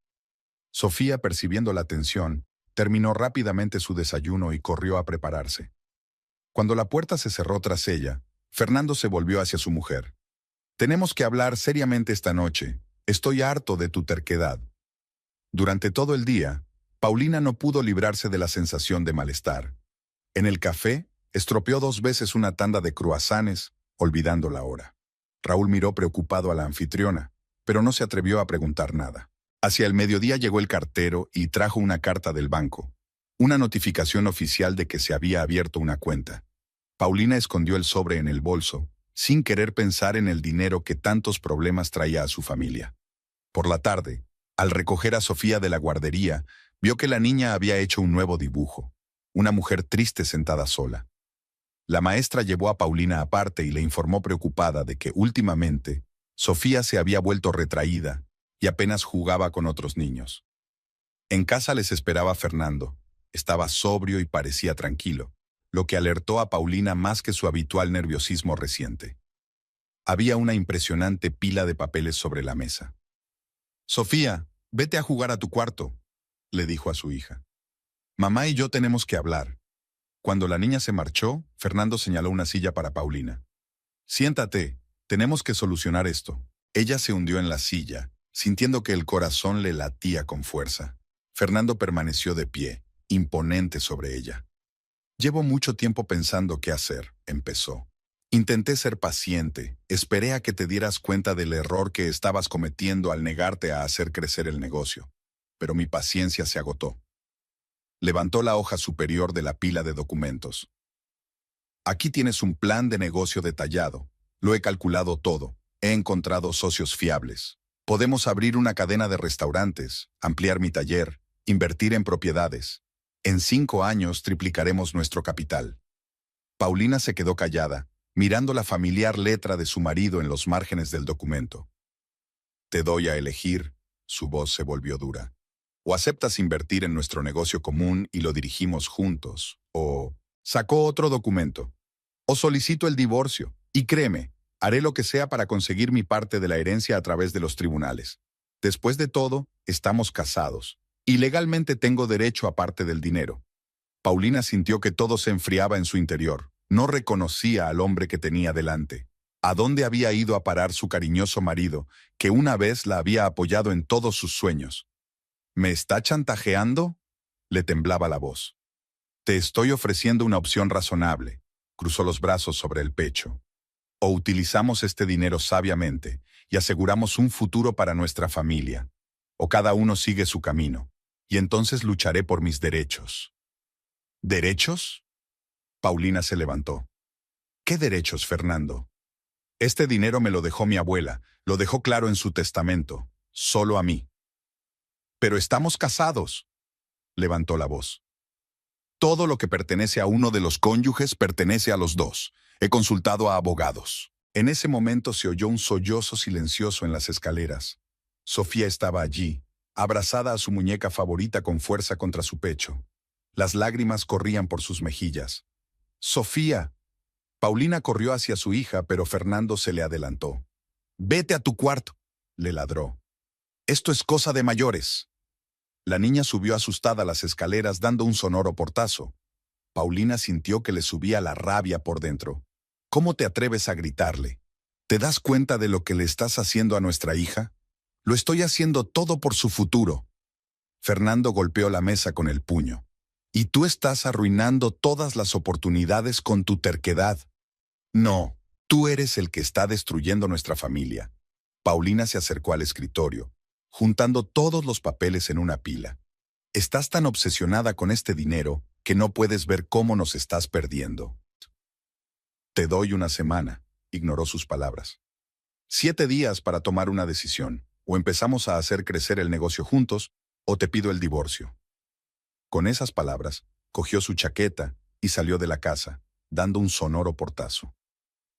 Sofía, percibiendo la tensión, terminó rápidamente su desayuno y corrió a prepararse. Cuando la puerta se cerró tras ella, Fernando se volvió hacia su mujer. «Tenemos que hablar seriamente esta noche. Estoy harto de tu terquedad». Durante todo el día, Paulina no pudo librarse de la sensación de malestar. En el café, estropeó 2 veces una tanda de croissants, olvidando la hora. Raúl miró preocupado a la anfitriona, pero no se atrevió a preguntar nada. Hacia el mediodía llegó el cartero y trajo una carta del banco, una notificación oficial de que se había abierto una cuenta. Paulina escondió el sobre en el bolso, sin querer pensar en el dinero que tantos problemas traía a su familia. Por la tarde, al recoger a Sofía de la guardería, vio que la niña había hecho un nuevo dibujo, una mujer triste sentada sola. La maestra llevó a Paulina aparte y le informó preocupada de que últimamente Sofía se había vuelto retraída y apenas jugaba con otros niños. En casa les esperaba Fernando. Estaba sobrio y parecía tranquilo, lo que alertó a Paulina más que su habitual nerviosismo reciente. Había una impresionante pila de papeles sobre la mesa. «Sofía, vete a jugar a tu cuarto», le dijo a su hija. «Mamá y yo tenemos que hablar». Cuando la niña se marchó, Fernando señaló una silla para Paulina. «Siéntate, tenemos que solucionar esto». Ella se hundió en la silla, sintiendo que el corazón le latía con fuerza. Fernando permaneció de pie, imponente sobre ella. «Llevo mucho tiempo pensando qué hacer», empezó. «Intenté ser paciente, esperé a que te dieras cuenta del error que estabas cometiendo al negarte a hacer crecer el negocio. Pero mi paciencia se agotó». Levantó la hoja superior de la pila de documentos. «Aquí tienes un plan de negocio detallado. Lo he calculado todo. He encontrado socios fiables. Podemos abrir una cadena de restaurantes, ampliar mi taller, invertir en propiedades. En 5 años triplicaremos nuestro capital». Paulina se quedó callada, mirando la familiar letra de su marido en los márgenes del documento. «Te doy a elegir», su voz se volvió dura. «O aceptas invertir en nuestro negocio común y lo dirigimos juntos, o...» Sacó otro documento. «O solicito el divorcio, y créeme, haré lo que sea para conseguir mi parte de la herencia a través de los tribunales. Después de todo, estamos casados, y legalmente tengo derecho a parte del dinero». Paulina sintió que todo se enfriaba en su interior. No reconocía al hombre que tenía delante. ¿A dónde había ido a parar su cariñoso marido, que una vez la había apoyado en todos sus sueños? «¿Me está chantajeando?», le temblaba la voz. «Te estoy ofreciendo una opción razonable», cruzó los brazos sobre el pecho. «O utilizamos este dinero sabiamente y aseguramos un futuro para nuestra familia, o cada uno sigue su camino, y entonces lucharé por mis derechos». «¿Derechos?». Paulina se levantó. «¿Qué derechos, Fernando? Este dinero me lo dejó mi abuela, lo dejó claro en su testamento, solo a mí». «Pero estamos casados», levantó la voz. «Todo lo que pertenece a uno de los cónyuges pertenece a los dos. He consultado a abogados». En ese momento se oyó un sollozo silencioso en las escaleras. Sofía estaba allí, abrazada a su muñeca favorita con fuerza contra su pecho. Las lágrimas corrían por sus mejillas. «Sofía». Paulina corrió hacia su hija, pero Fernando se le adelantó. «Vete a tu cuarto», le ladró. «Esto es cosa de mayores». La niña subió asustada las escaleras dando un sonoro portazo. Paulina sintió que le subía la rabia por dentro. «¿Cómo te atreves a gritarle? ¿Te das cuenta de lo que le estás haciendo a nuestra hija? Lo estoy haciendo todo por su futuro». Fernando golpeó la mesa con el puño. «Y tú estás arruinando todas las oportunidades con tu terquedad». «No, tú eres el que está destruyendo nuestra familia». Paulina se acercó al escritorio, juntando todos los papeles en una pila. «Estás tan obsesionada con este dinero que no puedes ver cómo nos estás perdiendo». «Te doy una semana», ignoró sus palabras. «7 días para tomar una decisión. O empezamos a hacer crecer el negocio juntos, o te pido el divorcio». Con esas palabras, cogió su chaqueta y salió de la casa, dando un sonoro portazo.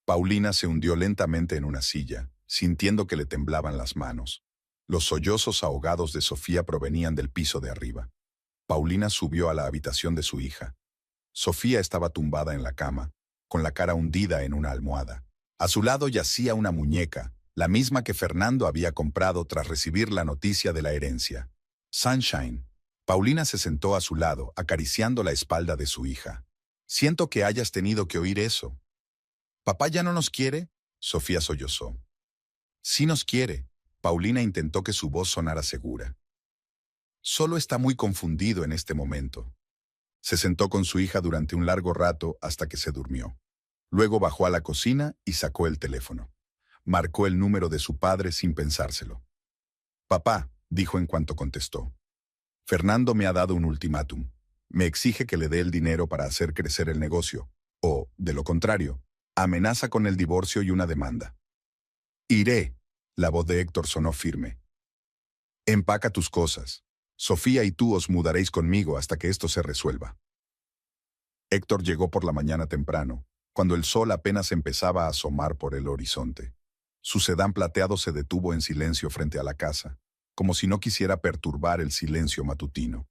Paulina se hundió lentamente en una silla, sintiendo que le temblaban las manos. Los sollozos ahogados de Sofía provenían del piso de arriba. Paulina subió a la habitación de su hija. Sofía estaba tumbada en la cama, con la cara hundida en una almohada. A su lado yacía una muñeca, la misma que Fernando había comprado tras recibir la noticia de la herencia. «Sunshine», Paulina se sentó a su lado, acariciando la espalda de su hija. Siento que hayas tenido que oír eso. ¿Papá ya no nos quiere? Sofía sollozó. Sí nos quiere. Paulina intentó que su voz sonara segura. Solo está muy confundido en este momento. Se sentó con su hija durante un largo rato hasta que se durmió. Luego bajó a la cocina y sacó el teléfono. Marcó el número de su padre sin pensárselo. Papá, dijo en cuanto contestó. Fernando me ha dado un ultimátum. Me exige que le dé el dinero para hacer crecer el negocio. O, de lo contrario, amenaza con el divorcio y una demanda. Iré. La voz de Héctor sonó firme. Empaca tus cosas. Sofía y tú os mudaréis conmigo hasta que esto se resuelva. Héctor llegó por la mañana temprano, cuando el sol apenas empezaba a asomar por el horizonte. Su sedán plateado se detuvo en silencio frente a la casa, como si no quisiera perturbar el silencio matutino.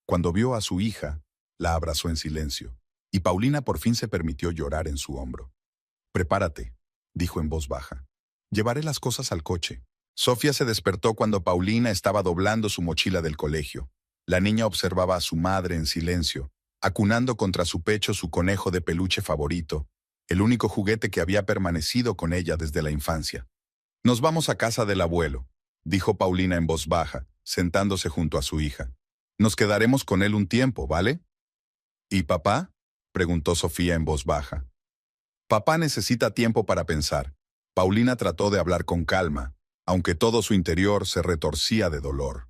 Cuando vio a su hija, la abrazó en silencio, y Paulina por fin se permitió llorar en su hombro. Prepárate, dijo en voz baja. Llevaré las cosas al coche. Sofía se despertó cuando Paulina estaba doblando su mochila del colegio. La niña observaba a su madre en silencio, acunando contra su pecho su conejo de peluche favorito, el único juguete que había permanecido con ella desde la infancia. Nos vamos a casa del abuelo, dijo Paulina en voz baja, sentándose junto a su hija. Nos quedaremos con él un tiempo, ¿vale? ¿Y papá? Preguntó Sofía en voz baja. Papá necesita tiempo para pensar. Paulina trató de hablar con calma, aunque todo su interior se retorcía de dolor.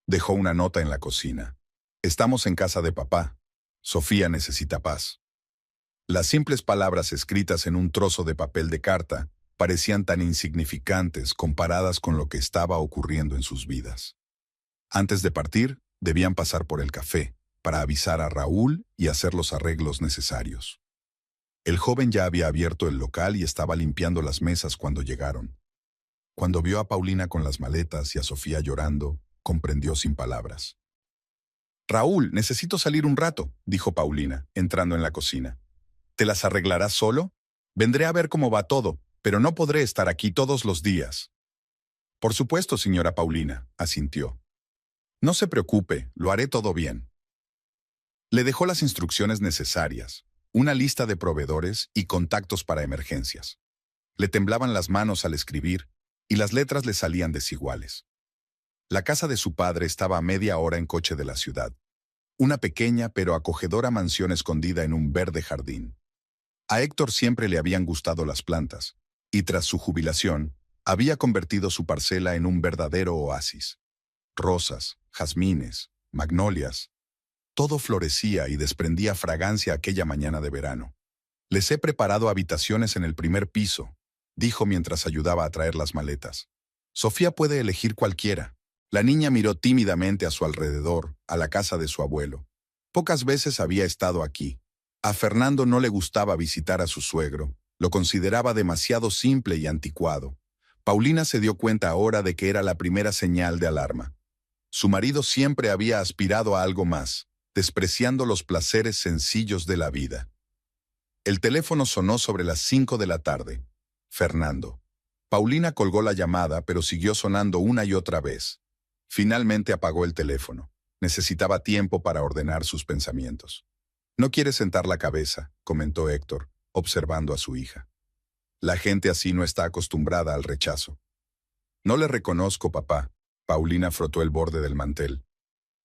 Dejó una nota en la cocina. Estamos en casa de papá. Sofía necesita paz. Las simples palabras escritas en un trozo de papel de carta parecían tan insignificantes comparadas con lo que estaba ocurriendo en sus vidas. Antes de partir, debían pasar por el café, para avisar a Raúl y hacer los arreglos necesarios. El joven ya había abierto el local y estaba limpiando las mesas cuando llegaron. Cuando vio a Paulina con las maletas y a Sofía llorando, comprendió sin palabras. Raúl, necesito salir un rato, dijo Paulina, entrando en la cocina. ¿Te las arreglarás solo? Vendré a ver cómo va todo, pero no podré estar aquí todos los días. Por supuesto, señora Paulina, asintió. No se preocupe, lo haré todo bien. Le dejó las instrucciones necesarias, una lista de proveedores y contactos para emergencias. Le temblaban las manos al escribir y las letras le salían desiguales. La casa de su padre estaba a media hora en coche de la ciudad. Una pequeña pero acogedora mansión escondida en un verde jardín. A Héctor siempre le habían gustado las plantas, y tras su jubilación, había convertido su parcela en un verdadero oasis. Rosas, jazmines, magnolias. Todo florecía y desprendía fragancia aquella mañana de verano. Les he preparado habitaciones en el primer piso, dijo mientras ayudaba a traer las maletas. Sofía puede elegir cualquiera. La niña miró tímidamente a su alrededor, a la casa de su abuelo. Pocas veces había estado aquí. A Fernando no le gustaba visitar a su suegro, lo consideraba demasiado simple y anticuado. Paulina se dio cuenta ahora de que era la primera señal de alarma. Su marido siempre había aspirado a algo más, despreciando los placeres sencillos de la vida. El teléfono sonó sobre las 5 de la tarde. Fernando. Paulina colgó la llamada, pero siguió sonando una y otra vez. Finalmente apagó el teléfono. Necesitaba tiempo para ordenar sus pensamientos. No quiere sentar la cabeza, comentó Héctor, observando a su hija. La gente así no está acostumbrada al rechazo. No le reconozco, papá. Paulina frotó el borde del mantel.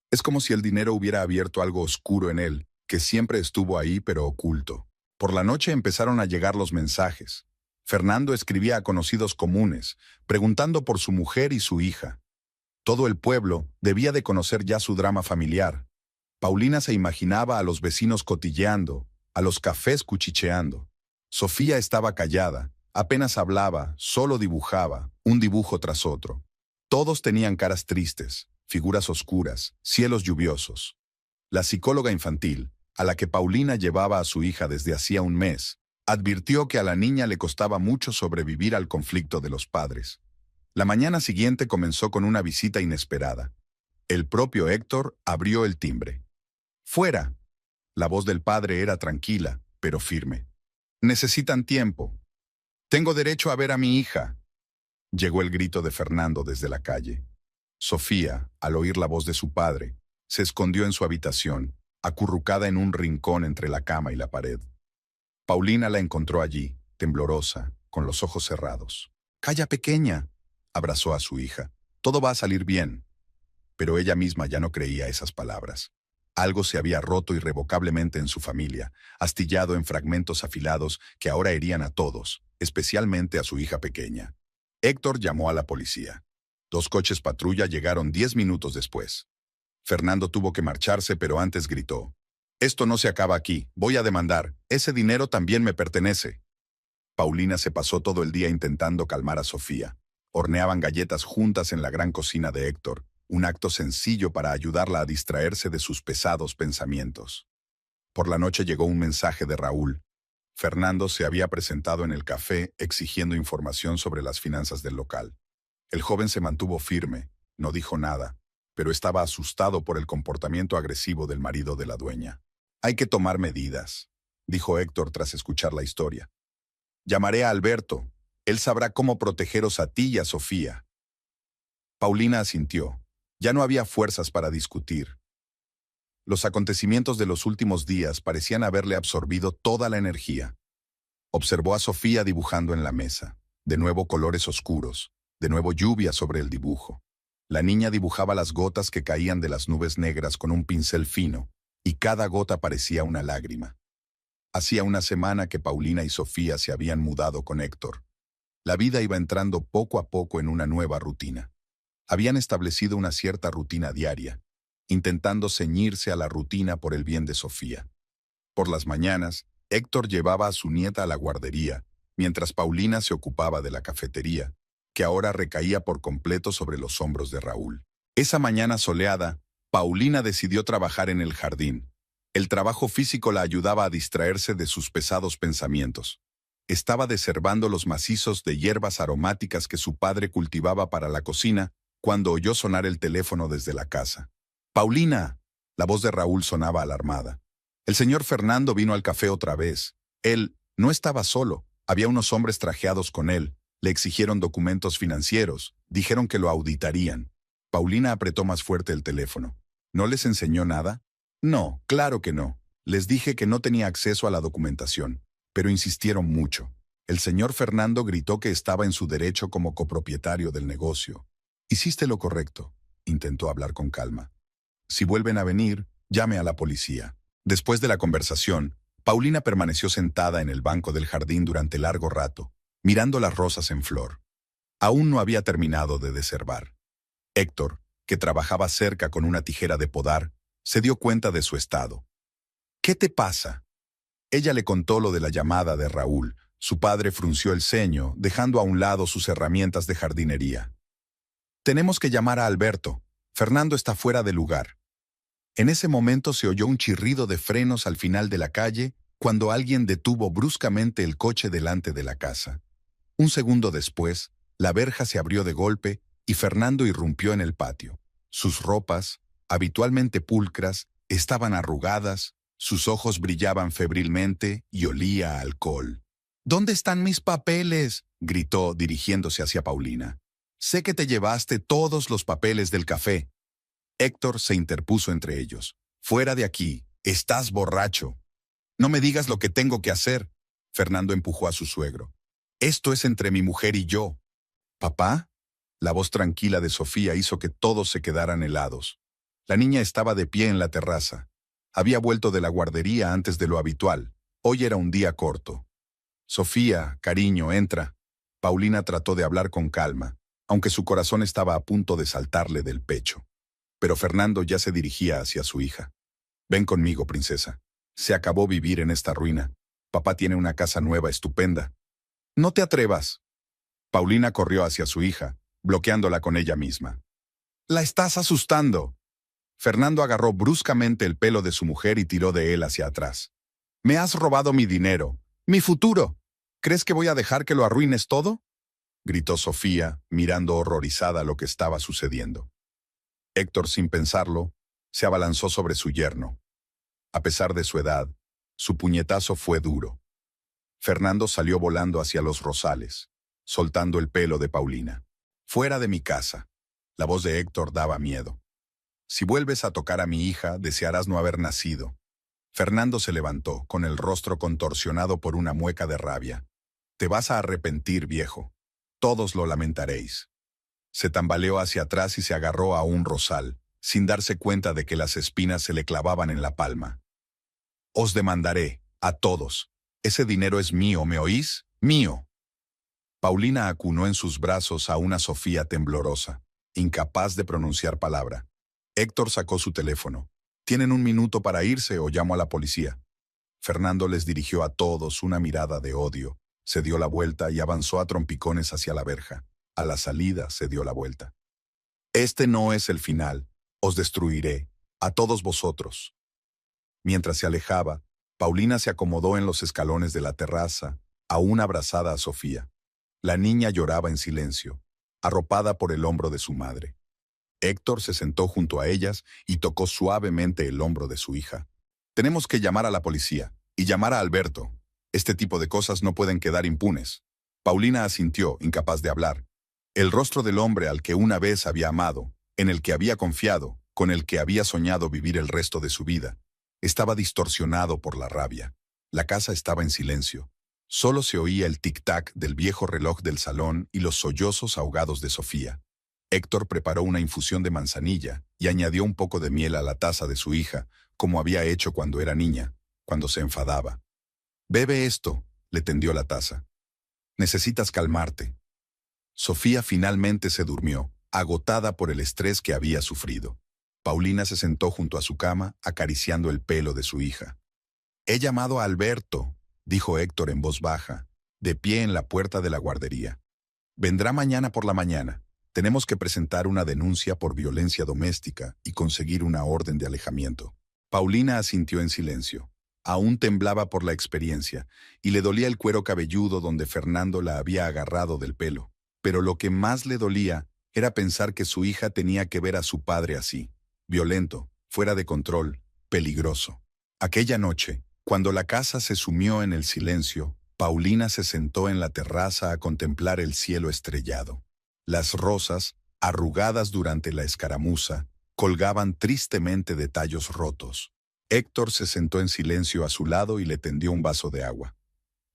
Es como si el dinero hubiera abierto algo oscuro en él, que siempre estuvo ahí pero oculto. Por la noche empezaron a llegar los mensajes. Fernando escribía a conocidos comunes, preguntando por su mujer y su hija. Todo el pueblo debía de conocer ya su drama familiar. Paulina se imaginaba a los vecinos cotilleando, a los cafés cuchicheando. Sofía estaba callada, apenas hablaba, solo dibujaba, un dibujo tras otro. Todos tenían caras tristes, figuras oscuras, cielos lluviosos. La psicóloga infantil, a la que Paulina llevaba a su hija desde hacía un mes, advirtió que a la niña le costaba mucho sobrevivir al conflicto de los padres. La mañana siguiente comenzó con una visita inesperada. El propio Héctor abrió el timbre. «Fuera». La voz del padre era tranquila, pero firme. «Necesitan tiempo. Tengo derecho a ver a mi hija». Llegó el grito de Fernando desde la calle. Sofía, al oír la voz de su padre, Se escondió en su habitación, acurrucada en un rincón entre la cama y la pared. Paulina la encontró allí, temblorosa, con los ojos cerrados. «Calla, pequeña», abrazó a su hija. «Todo va a salir bien». Pero ella misma ya no creía esas palabras. Algo se había roto irrevocablemente en su familia, astillado en fragmentos afilados que ahora herían a todos, especialmente a su hija pequeña. Héctor llamó a la policía. 2 coches patrulla llegaron 10 minutos después. Fernando tuvo que marcharse, pero antes gritó: «Esto no se acaba aquí, voy a demandar, ese dinero también me pertenece». Paulina se pasó todo el día intentando calmar a Sofía. Horneaban galletas juntas en la gran cocina de Héctor, un acto sencillo para ayudarla a distraerse de sus pesados pensamientos. Por la noche llegó un mensaje de Raúl. Fernando se había presentado en el café exigiendo información sobre las finanzas del local. El joven se mantuvo firme, no dijo nada, pero estaba asustado por el comportamiento agresivo del marido de la dueña. «Hay que tomar medidas», dijo Héctor tras escuchar la historia. «Llamaré a Alberto. Él sabrá cómo protegeros a ti y a Sofía». Paulina asintió. Ya no había fuerzas para discutir. Los acontecimientos de los últimos días parecían haberle absorbido toda la energía. Observó a Sofía dibujando en la mesa. De nuevo colores oscuros, de nuevo lluvia sobre el dibujo. La niña dibujaba las gotas que caían de las nubes negras con un pincel fino, y cada gota parecía una lágrima. Hacía una semana que Paulina y Sofía se habían mudado con Héctor. La vida iba entrando poco a poco en una nueva rutina. Habían establecido una cierta rutina diaria, intentando ceñirse a la rutina por el bien de Sofía. Por las mañanas, Héctor llevaba a su nieta a la guardería, mientras Paulina se ocupaba de la cafetería, que ahora recaía por completo sobre los hombros de Raúl. Esa mañana soleada, Paulina decidió trabajar en el jardín. El trabajo físico la ayudaba a distraerse de sus pesados pensamientos. Estaba desherbando los macizos de hierbas aromáticas que su padre cultivaba para la cocina, cuando oyó sonar el teléfono desde la casa. «¡Paulina!». La voz de Raúl sonaba alarmada. El señor Fernando vino al café otra vez. Él no estaba solo, había unos hombres trajeados con él. Le exigieron documentos financieros, dijeron que lo auditarían. Paulina apretó más fuerte el teléfono. «¿No les enseñó nada?». «No, claro que no. Les dije que no tenía acceso a la documentación, pero insistieron mucho. El señor Fernando gritó que estaba en su derecho como copropietario del negocio. Hiciste lo correcto», intentó hablar con calma. «Si vuelven a venir, llame a la policía». Después de la conversación, Paulina permaneció sentada en el banco del jardín durante largo rato, mirando las rosas en flor. Aún no había terminado de desherbar. Héctor, que trabajaba cerca con una tijera de podar, se dio cuenta de su estado. «¿Qué te pasa?». Ella le contó lo de la llamada de Raúl. Su padre frunció el ceño, dejando a un lado sus herramientas de jardinería. «Tenemos que llamar a Alberto. Fernando está fuera de lugar». En ese momento se oyó un chirrido de frenos al final de la calle cuando alguien detuvo bruscamente el coche delante de la casa. Un segundo después, la verja se abrió de golpe y Fernando irrumpió en el patio. Sus ropas, habitualmente pulcras, estaban arrugadas, sus ojos brillaban febrilmente y olía a alcohol. «¿Dónde están mis papeles?», gritó dirigiéndose hacia Paulina. «Sé que te llevaste todos los papeles del café». Héctor se interpuso entre ellos. «Fuera de aquí, estás borracho». «No me digas lo que tengo que hacer». Fernando empujó a su suegro. «Esto es entre mi mujer y yo». «¿Papá?». La voz tranquila de Sofía hizo que todos se quedaran helados. La niña estaba de pie en la terraza. Había vuelto de la guardería antes de lo habitual. Hoy era un día corto. «Sofía, cariño, entra». Paulina trató de hablar con calma, aunque su corazón estaba a punto de saltarle del pecho. Pero Fernando ya se dirigía hacia su hija. «Ven conmigo, princesa. Se acabó vivir en esta ruina. Papá tiene una casa nueva estupenda». «No te atrevas». Paulina corrió hacia su hija, bloqueándola con ella misma. «La estás asustando». Fernando agarró bruscamente el pelo de su mujer y tiró de él hacia atrás. «Me has robado mi dinero, mi futuro. ¿Crees que voy a dejar que lo arruines todo?», gritó Sofía, mirando horrorizada lo que estaba sucediendo. Héctor, sin pensarlo, se abalanzó sobre su yerno. A pesar de su edad, su puñetazo fue duro. Fernando salió volando hacia los rosales, soltando el pelo de Paulina. «Fuera de mi casa». La voz de Héctor daba miedo. Si vuelves a tocar a mi hija, desearás no haber nacido. Fernando se levantó, con el rostro contorsionado por una mueca de rabia. Te vas a arrepentir, viejo. Todos lo lamentaréis. Se tambaleó hacia atrás y se agarró a un rosal, sin darse cuenta de que las espinas se le clavaban en la palma. Os demandaré, a todos. Ese dinero es mío, ¿me oís? ¡Mío! Paulina acunó en sus brazos a una Sofía temblorosa, incapaz de pronunciar palabra. Héctor sacó su teléfono. «Tienen un minuto para irse o llamo a la policía». Fernando les dirigió a todos una mirada de odio. Se dio la vuelta y avanzó a trompicones hacia la verja. A la salida se dio la vuelta. «Este no es el final. Os destruiré, a todos vosotros». Mientras se alejaba, Paulina se acomodó en los escalones de la terraza, aún abrazada a Sofía. La niña lloraba en silencio, arropada por el hombro de su madre. Héctor se sentó junto a ellas y tocó suavemente el hombro de su hija. «Tenemos que llamar a la policía y llamar a Alberto. Este tipo de cosas no pueden quedar impunes». Paulina asintió, incapaz de hablar. El rostro del hombre al que una vez había amado, en el que había confiado, con el que había soñado vivir el resto de su vida, estaba distorsionado por la rabia. La casa estaba en silencio. Solo se oía el tic-tac del viejo reloj del salón y los sollozos ahogados de Sofía. Héctor preparó una infusión de manzanilla y añadió un poco de miel a la taza de su hija, como había hecho cuando era niña, cuando se enfadaba. «Bebe esto», le tendió la taza. «Necesitas calmarte». Sofía finalmente se durmió, agotada por el estrés que había sufrido. Paulina se sentó junto a su cama, acariciando el pelo de su hija. «He llamado a Alberto», dijo Héctor en voz baja, de pie en la puerta de la guardería. «Vendrá mañana por la mañana. Tenemos que presentar una denuncia por violencia doméstica y conseguir una orden de alejamiento». Paulina asintió en silencio. Aún temblaba por la experiencia y le dolía el cuero cabelludo donde Fernando la había agarrado del pelo. Pero lo que más le dolía era pensar que su hija tenía que ver a su padre así, violento, fuera de control, peligroso. Aquella noche, cuando la casa se sumió en el silencio, Paulina se sentó en la terraza a contemplar el cielo estrellado. Las rosas, arrugadas durante la escaramuza, colgaban tristemente de tallos rotos. Héctor se sentó en silencio a su lado y le tendió un vaso de agua.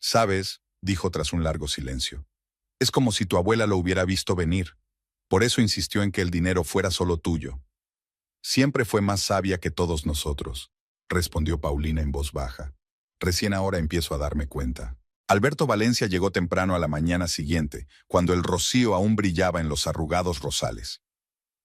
«¿Sabes?», dijo tras un largo silencio. «Es como si tu abuela lo hubiera visto venir. Por eso insistió en que el dinero fuera solo tuyo. Siempre fue más sabia que todos nosotros», respondió Paulina en voz baja. «Recién ahora empiezo a darme cuenta». Alberto Valencia llegó temprano a la mañana siguiente, cuando el rocío aún brillaba en los arrugados rosales.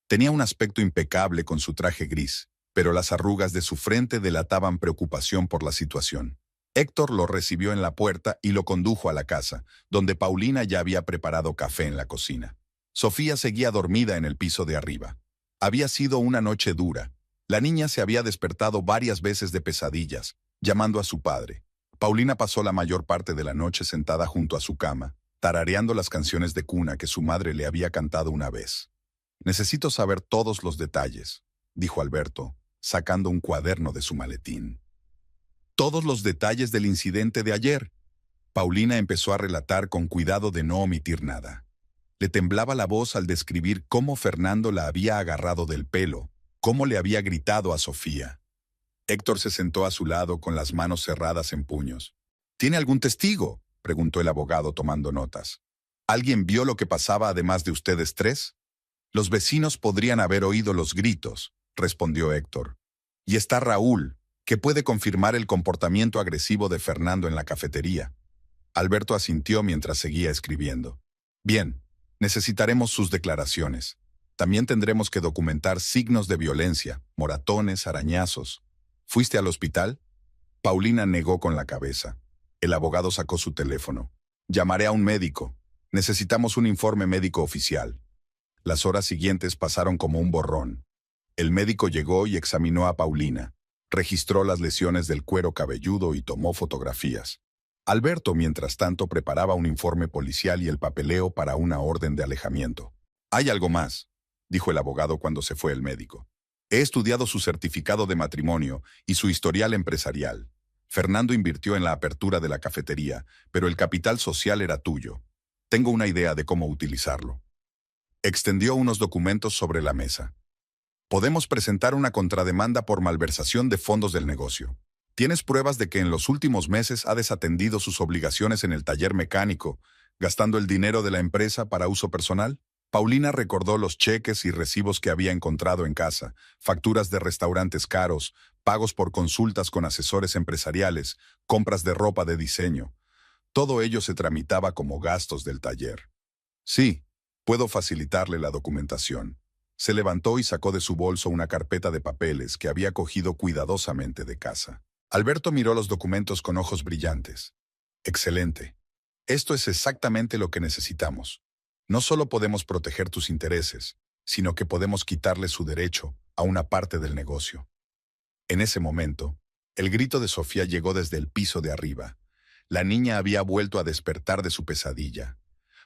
Tenía un aspecto impecable con su traje gris, pero las arrugas de su frente delataban preocupación por la situación. Héctor lo recibió en la puerta y lo condujo a la casa, donde Paulina ya había preparado café en la cocina. Sofía seguía dormida en el piso de arriba. Había sido una noche dura. La niña se había despertado varias veces de pesadillas, llamando a su padre. Paulina pasó la mayor parte de la noche sentada junto a su cama, tarareando las canciones de cuna que su madre le había cantado una vez. «Necesito saber todos los detalles», dijo Alberto, sacando un cuaderno de su maletín. «Todos los detalles del incidente de ayer». Paulina empezó a relatar con cuidado de no omitir nada. Le temblaba la voz al describir cómo Fernando la había agarrado del pelo, cómo le había gritado a Sofía. Héctor se sentó a su lado con las manos cerradas en puños. «¿Tiene algún testigo?», preguntó el abogado tomando notas. «¿Alguien vio lo que pasaba además de ustedes tres?» «Los vecinos podrían haber oído los gritos», respondió Héctor. «Y está Raúl, que puede confirmar el comportamiento agresivo de Fernando en la cafetería». Alberto asintió mientras seguía escribiendo. «Bien, necesitaremos sus declaraciones. También tendremos que documentar signos de violencia, moratones, arañazos. ¿Fuiste al hospital?». Paulina negó con la cabeza. El abogado sacó su teléfono. «Llamaré a un médico. Necesitamos un informe médico oficial». Las horas siguientes pasaron como un borrón. El médico llegó y examinó a Paulina. Registró las lesiones del cuero cabelludo y tomó fotografías. Alberto, mientras tanto, preparaba un informe policial y el papeleo para una orden de alejamiento. «Hay algo más», dijo el abogado cuando se fue el médico. «He estudiado su certificado de matrimonio y su historial empresarial. Fernando invirtió en la apertura de la cafetería, pero el capital social era tuyo. Tengo una idea de cómo utilizarlo». Extendió unos documentos sobre la mesa. Podemos presentar una contrademanda por malversación de fondos del negocio. ¿Tienes pruebas de que en los últimos meses ha desatendido sus obligaciones en el taller mecánico, gastando el dinero de la empresa para uso personal? Paulina recordó los cheques y recibos que había encontrado en casa, facturas de restaurantes caros, pagos por consultas con asesores empresariales, compras de ropa de diseño. Todo ello se tramitaba como gastos del taller. Sí, puedo facilitarle la documentación. Se levantó y sacó de su bolso una carpeta de papeles que había cogido cuidadosamente de casa. Alberto miró los documentos con ojos brillantes. Excelente. Esto es exactamente lo que necesitamos. No solo podemos proteger tus intereses, sino que podemos quitarle su derecho a una parte del negocio. En ese momento, el grito de Sofía llegó desde el piso de arriba. La niña había vuelto a despertar de su pesadilla.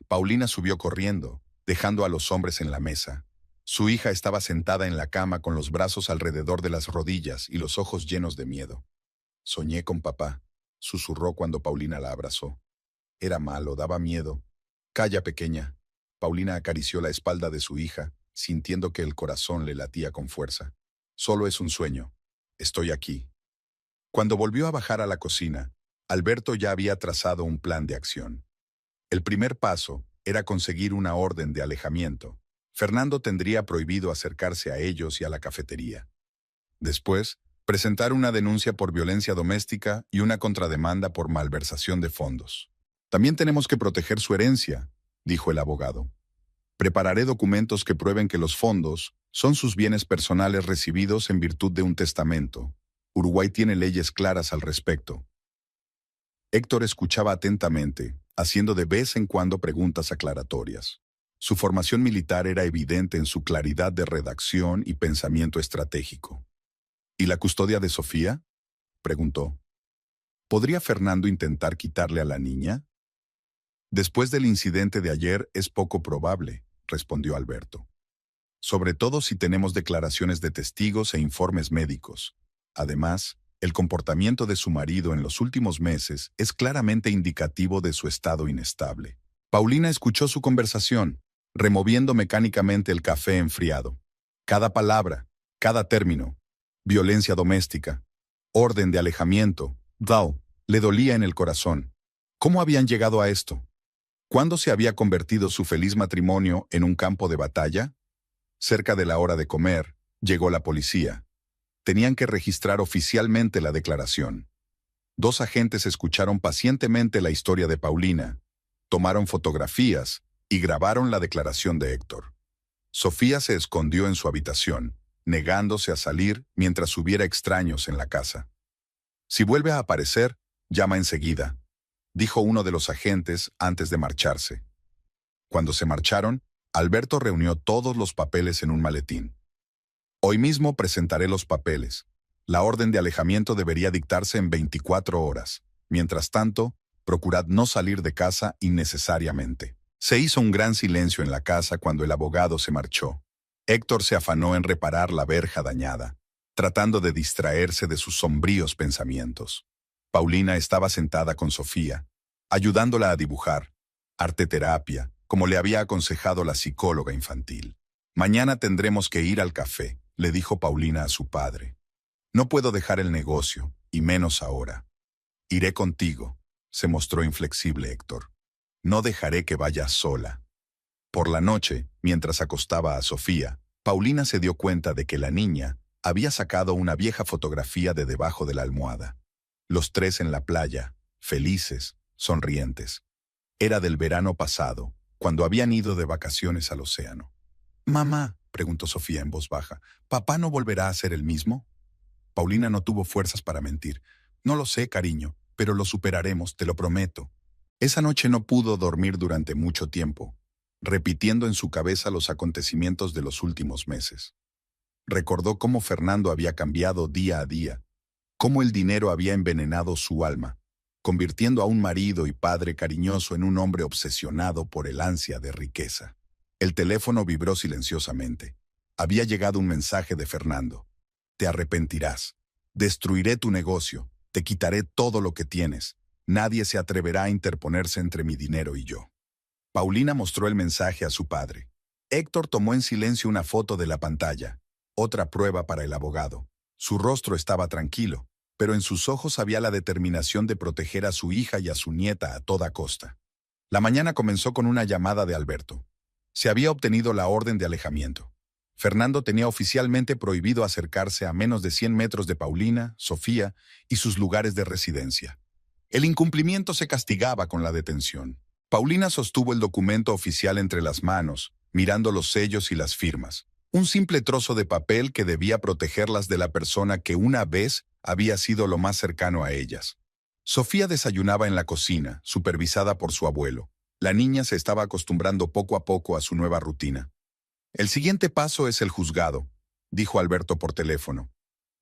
Paulina subió corriendo, dejando a los hombres en la mesa. Su hija estaba sentada en la cama con los brazos alrededor de las rodillas y los ojos llenos de miedo. Soñé con papá, susurró cuando Paulina la abrazó. Era malo, daba miedo. Calla, pequeña. Paulina acarició la espalda de su hija, sintiendo que el corazón le latía con fuerza. Solo es un sueño. Estoy aquí. Cuando volvió a bajar a la cocina, Alberto ya había trazado un plan de acción. El primer paso era conseguir una orden de alejamiento. Fernando tendría prohibido acercarse a ellos y a la cafetería. Después, presentar una denuncia por violencia doméstica y una contrademanda por malversación de fondos. También tenemos que proteger su herencia, dijo el abogado. Prepararé documentos que prueben que los fondos son sus bienes personales recibidos en virtud de un testamento. Uruguay tiene leyes claras al respecto. Héctor escuchaba atentamente, haciendo de vez en cuando preguntas aclaratorias. Su formación militar era evidente en su claridad de redacción y pensamiento estratégico. ¿Y la custodia de Sofía?, preguntó. ¿Podría Fernando intentar quitarle a la niña? Después del incidente de ayer es poco probable, respondió Alberto. Sobre todo si tenemos declaraciones de testigos e informes médicos. Además, el comportamiento de su marido en los últimos meses es claramente indicativo de su estado inestable. Paulina escuchó su conversación, removiendo mecánicamente el café enfriado. Cada palabra, cada término, violencia doméstica, orden de alejamiento, le dolía en el corazón. ¿Cómo habían llegado a esto? ¿Cuándo se había convertido su feliz matrimonio en un campo de batalla? Cerca de la hora de comer, llegó la policía. Tenían que registrar oficialmente la declaración. 2 agentes escucharon pacientemente la historia de Paulina, tomaron fotografías y grabaron la declaración de Héctor. Sofía se escondió en su habitación, negándose a salir mientras hubiera extraños en la casa. Si vuelve a aparecer, llama enseguida, dijo uno de los agentes antes de marcharse. Cuando se marcharon, Alberto reunió todos los papeles en un maletín. Hoy mismo presentaré los papeles. La orden de alejamiento debería dictarse en 24 horas. Mientras tanto, procurad no salir de casa innecesariamente. Se hizo un gran silencio en la casa cuando el abogado se marchó. Héctor se afanó en reparar la verja dañada, tratando de distraerse de sus sombríos pensamientos. Paulina estaba sentada con Sofía, ayudándola a dibujar, arteterapia, como le había aconsejado la psicóloga infantil. Mañana tendremos que ir al café, le dijo Paulina a su padre. No puedo dejar el negocio, y menos ahora. Iré contigo, se mostró inflexible Héctor. No dejaré que vayas sola. Por la noche, mientras acostaba a Sofía, Paulina se dio cuenta de que la niña había sacado una vieja fotografía de debajo de la almohada. Los 3 en la playa, felices, sonrientes. Era del verano pasado, cuando habían ido de vacaciones al océano. «Mamá», preguntó Sofía en voz baja, «¿papá no volverá a ser el mismo?» Paulina no tuvo fuerzas para mentir. «No lo sé, cariño, pero lo superaremos, te lo prometo». Esa noche no pudo dormir durante mucho tiempo, repitiendo en su cabeza los acontecimientos de los últimos meses. Recordó cómo Fernando había cambiado día a día, cómo el dinero había envenenado su alma, convirtiendo a un marido y padre cariñoso en un hombre obsesionado por el ansia de riqueza. El teléfono vibró silenciosamente. Había llegado un mensaje de Fernando. «Te arrepentirás. Destruiré tu negocio. Te quitaré todo lo que tienes. Nadie se atreverá a interponerse entre mi dinero y yo». Paulina mostró el mensaje a su padre. Héctor tomó en silencio una foto de la pantalla. otra prueba para el abogado. Su rostro estaba tranquilo, pero en sus ojos había la determinación de proteger a su hija y a su nieta a toda costa. La mañana comenzó con una llamada de Alberto. Se había obtenido la orden de alejamiento. Fernando tenía oficialmente prohibido acercarse a menos de 100 metros de Paulina, Sofía y sus lugares de residencia. El incumplimiento se castigaba con la detención. Paulina sostuvo el documento oficial entre las manos, mirando los sellos y las firmas. Un simple trozo de papel que debía protegerlas de la persona que una vez había sido lo más cercano a ellas. Sofía desayunaba en la cocina, supervisada por su abuelo. La niña se estaba acostumbrando poco a poco a su nueva rutina. «El siguiente paso es el juzgado», dijo Alberto por teléfono.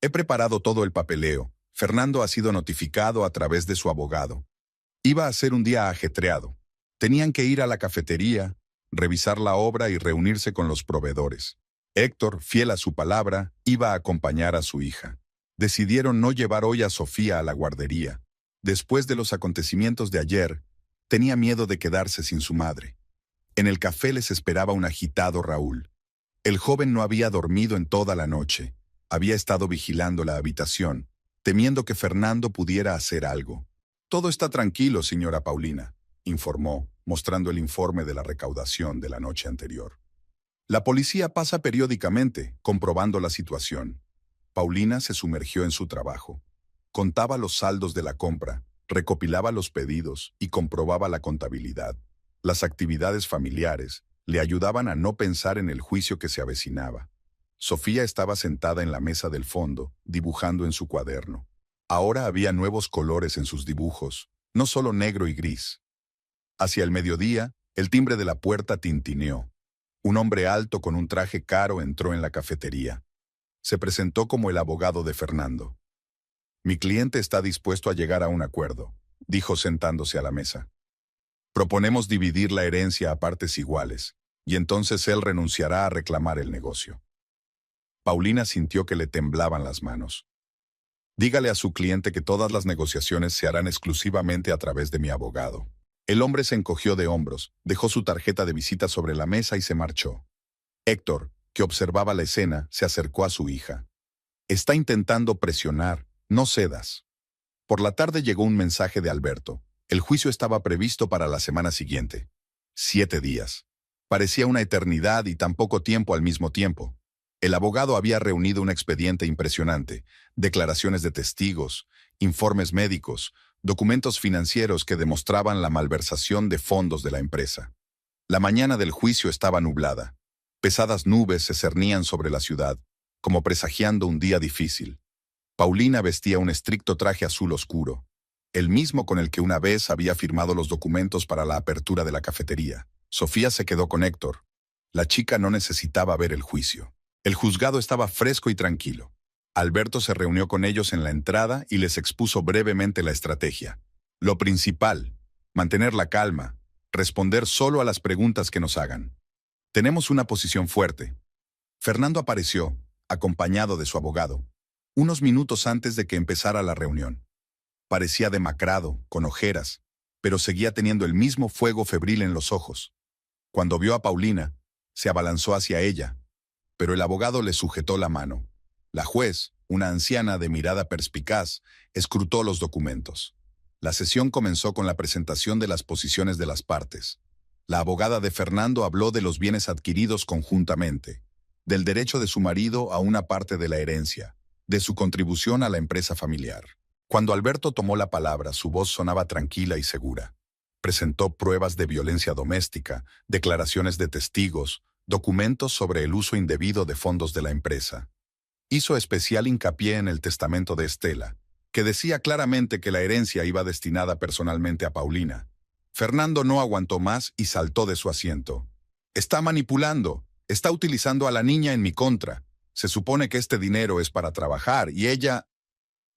«He preparado todo el papeleo. Fernando ha sido notificado a través de su abogado. Iba a ser un día ajetreado. Tenían que ir a la cafetería, revisar la obra y reunirse con los proveedores. Héctor, fiel a su palabra, iba a acompañar a su hija. Decidieron no llevar hoy a Sofía a la guardería. Después de los acontecimientos de ayer, tenía miedo de quedarse sin su madre. En el café les esperaba un agitado Raúl. El joven no había dormido en toda la noche. Había estado vigilando la habitación, temiendo que Fernando pudiera hacer algo. «Todo está tranquilo, señora Paulina», informó, mostrando el informe de la recaudación de la noche anterior. «La policía pasa periódicamente, comprobando la situación». Paulina se sumergió en su trabajo. Contaba los saldos de la compra, recopilaba los pedidos y comprobaba la contabilidad. Las actividades familiares le ayudaban a no pensar en el juicio que se avecinaba. Sofía estaba sentada en la mesa del fondo, dibujando en su cuaderno. Ahora había nuevos colores en sus dibujos, no solo negro y gris. Hacia el mediodía, el timbre de la puerta tintineó. Un hombre alto con un traje caro entró en la cafetería. Se presentó como el abogado de Fernando. «Mi cliente está dispuesto a llegar a un acuerdo», dijo sentándose a la mesa. «Proponemos dividir la herencia a partes iguales, y entonces él renunciará a reclamar el negocio». Paulina sintió que le temblaban las manos. «Dígale a su cliente que todas las negociaciones se harán exclusivamente a través de mi abogado». El hombre se encogió de hombros, dejó su tarjeta de visita sobre la mesa y se marchó. Héctor, que observaba la escena, se acercó a su hija. «Está intentando presionar, no cedas». Por la tarde llegó un mensaje de Alberto. El juicio estaba previsto para la semana siguiente. 7 días. Parecía una eternidad y tan poco tiempo al mismo tiempo. El abogado había reunido un expediente impresionante, declaraciones de testigos, informes médicos, documentos financieros que demostraban la malversación de fondos de la empresa. La mañana del juicio estaba nublada. Pesadas nubes se cernían sobre la ciudad, como presagiando un día difícil. Paulina vestía un estricto traje azul oscuro, el mismo con el que una vez había firmado los documentos para la apertura de la cafetería. Sofía se quedó con Héctor. La chica no necesitaba ver el juicio. El juzgado estaba fresco y tranquilo. Alberto se reunió con ellos en la entrada y les expuso brevemente la estrategia. Lo principal, mantener la calma, responder solo a las preguntas que nos hagan. Tenemos una posición fuerte. Fernando apareció, acompañado de su abogado, unos minutos antes de que empezara la reunión. Parecía demacrado, con ojeras, pero seguía teniendo el mismo fuego febril en los ojos. Cuando vio a Paulina, se abalanzó hacia ella, pero el abogado le sujetó la mano. La juez, una anciana de mirada perspicaz, escrutó los documentos. La sesión comenzó con la presentación de las posiciones de las partes. La abogada de Fernando habló de los bienes adquiridos conjuntamente, del derecho de su marido a una parte de la herencia, de su contribución a la empresa familiar. Cuando Alberto tomó la palabra, su voz sonaba tranquila y segura. Presentó pruebas de violencia doméstica, declaraciones de testigos, documentos sobre el uso indebido de fondos de la empresa. Hizo especial hincapié en el testamento de Estela, que decía claramente que la herencia iba destinada personalmente a Paulina. Fernando no aguantó más y saltó de su asiento. «Está manipulando, está utilizando a la niña en mi contra. Se supone que este dinero es para trabajar y ella...»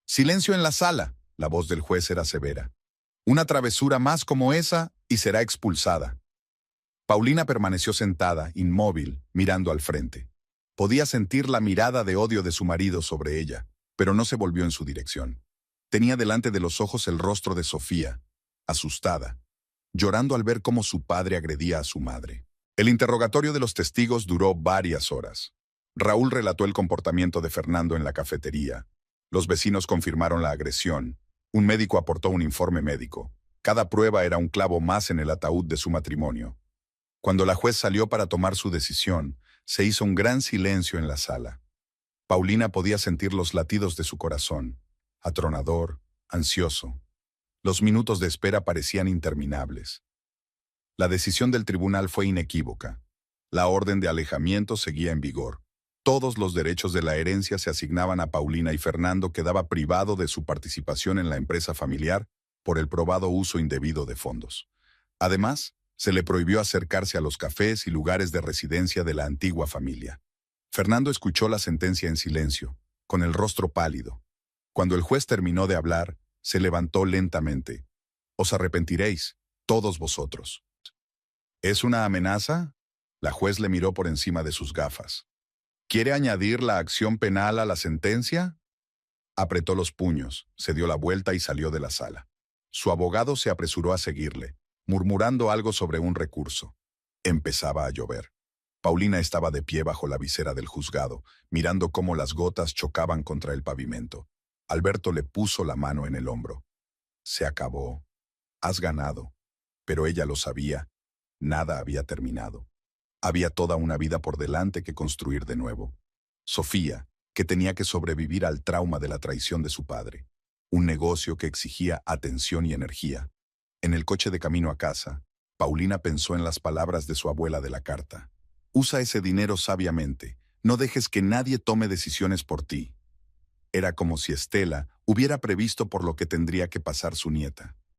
«Silencio en la sala», la voz del juez era severa. «Una travesura más como esa y será expulsada». Paulina permaneció sentada, inmóvil, mirando al frente. Podía sentir la mirada de odio de su marido sobre ella, pero no se volvió en su dirección. Tenía delante de los ojos el rostro de Sofía, asustada, llorando al ver cómo su padre agredía a su madre. El interrogatorio de los testigos duró varias horas. Raúl relató el comportamiento de Fernando en la cafetería. Los vecinos confirmaron la agresión. Un médico aportó un informe médico. Cada prueba era un clavo más en el ataúd de su matrimonio. Cuando la juez salió para tomar su decisión, se hizo un gran silencio en la sala. Paulina podía sentir los latidos de su corazón, atronador, ansioso. Los minutos de espera parecían interminables. La decisión del tribunal fue inequívoca. La orden de alejamiento seguía en vigor. Todos los derechos de la herencia se asignaban a Paulina y Fernando quedaba privado de su participación en la empresa familiar por el probado uso indebido de fondos. Además, se le prohibió acercarse a los cafés y lugares de residencia de la antigua familia. Fernando escuchó la sentencia en silencio, con el rostro pálido. Cuando el juez terminó de hablar, se levantó lentamente. «Os arrepentiréis, todos vosotros». «¿Es una amenaza?». La juez le miró por encima de sus gafas. «¿Quiere añadir la acción penal a la sentencia?». Apretó los puños, se dio la vuelta y salió de la sala. Su abogado se apresuró a seguirle, murmurando algo sobre un recurso. Empezaba a llover. Paulina estaba de pie bajo la visera del juzgado, mirando cómo las gotas chocaban contra el pavimento. Alberto le puso la mano en el hombro. «Se acabó. Has ganado». Pero ella lo sabía. Nada había terminado. Había toda una vida por delante que construir de nuevo. Sofía, que tenía que sobrevivir al trauma de la traición de su padre. Un negocio que exigía atención y energía. En el coche de camino a casa, Paulina pensó en las palabras de su abuela de la carta. «Usa ese dinero sabiamente. No dejes que nadie tome decisiones por ti». Era como si Estela hubiera previsto por lo que tendría que pasar su nieta.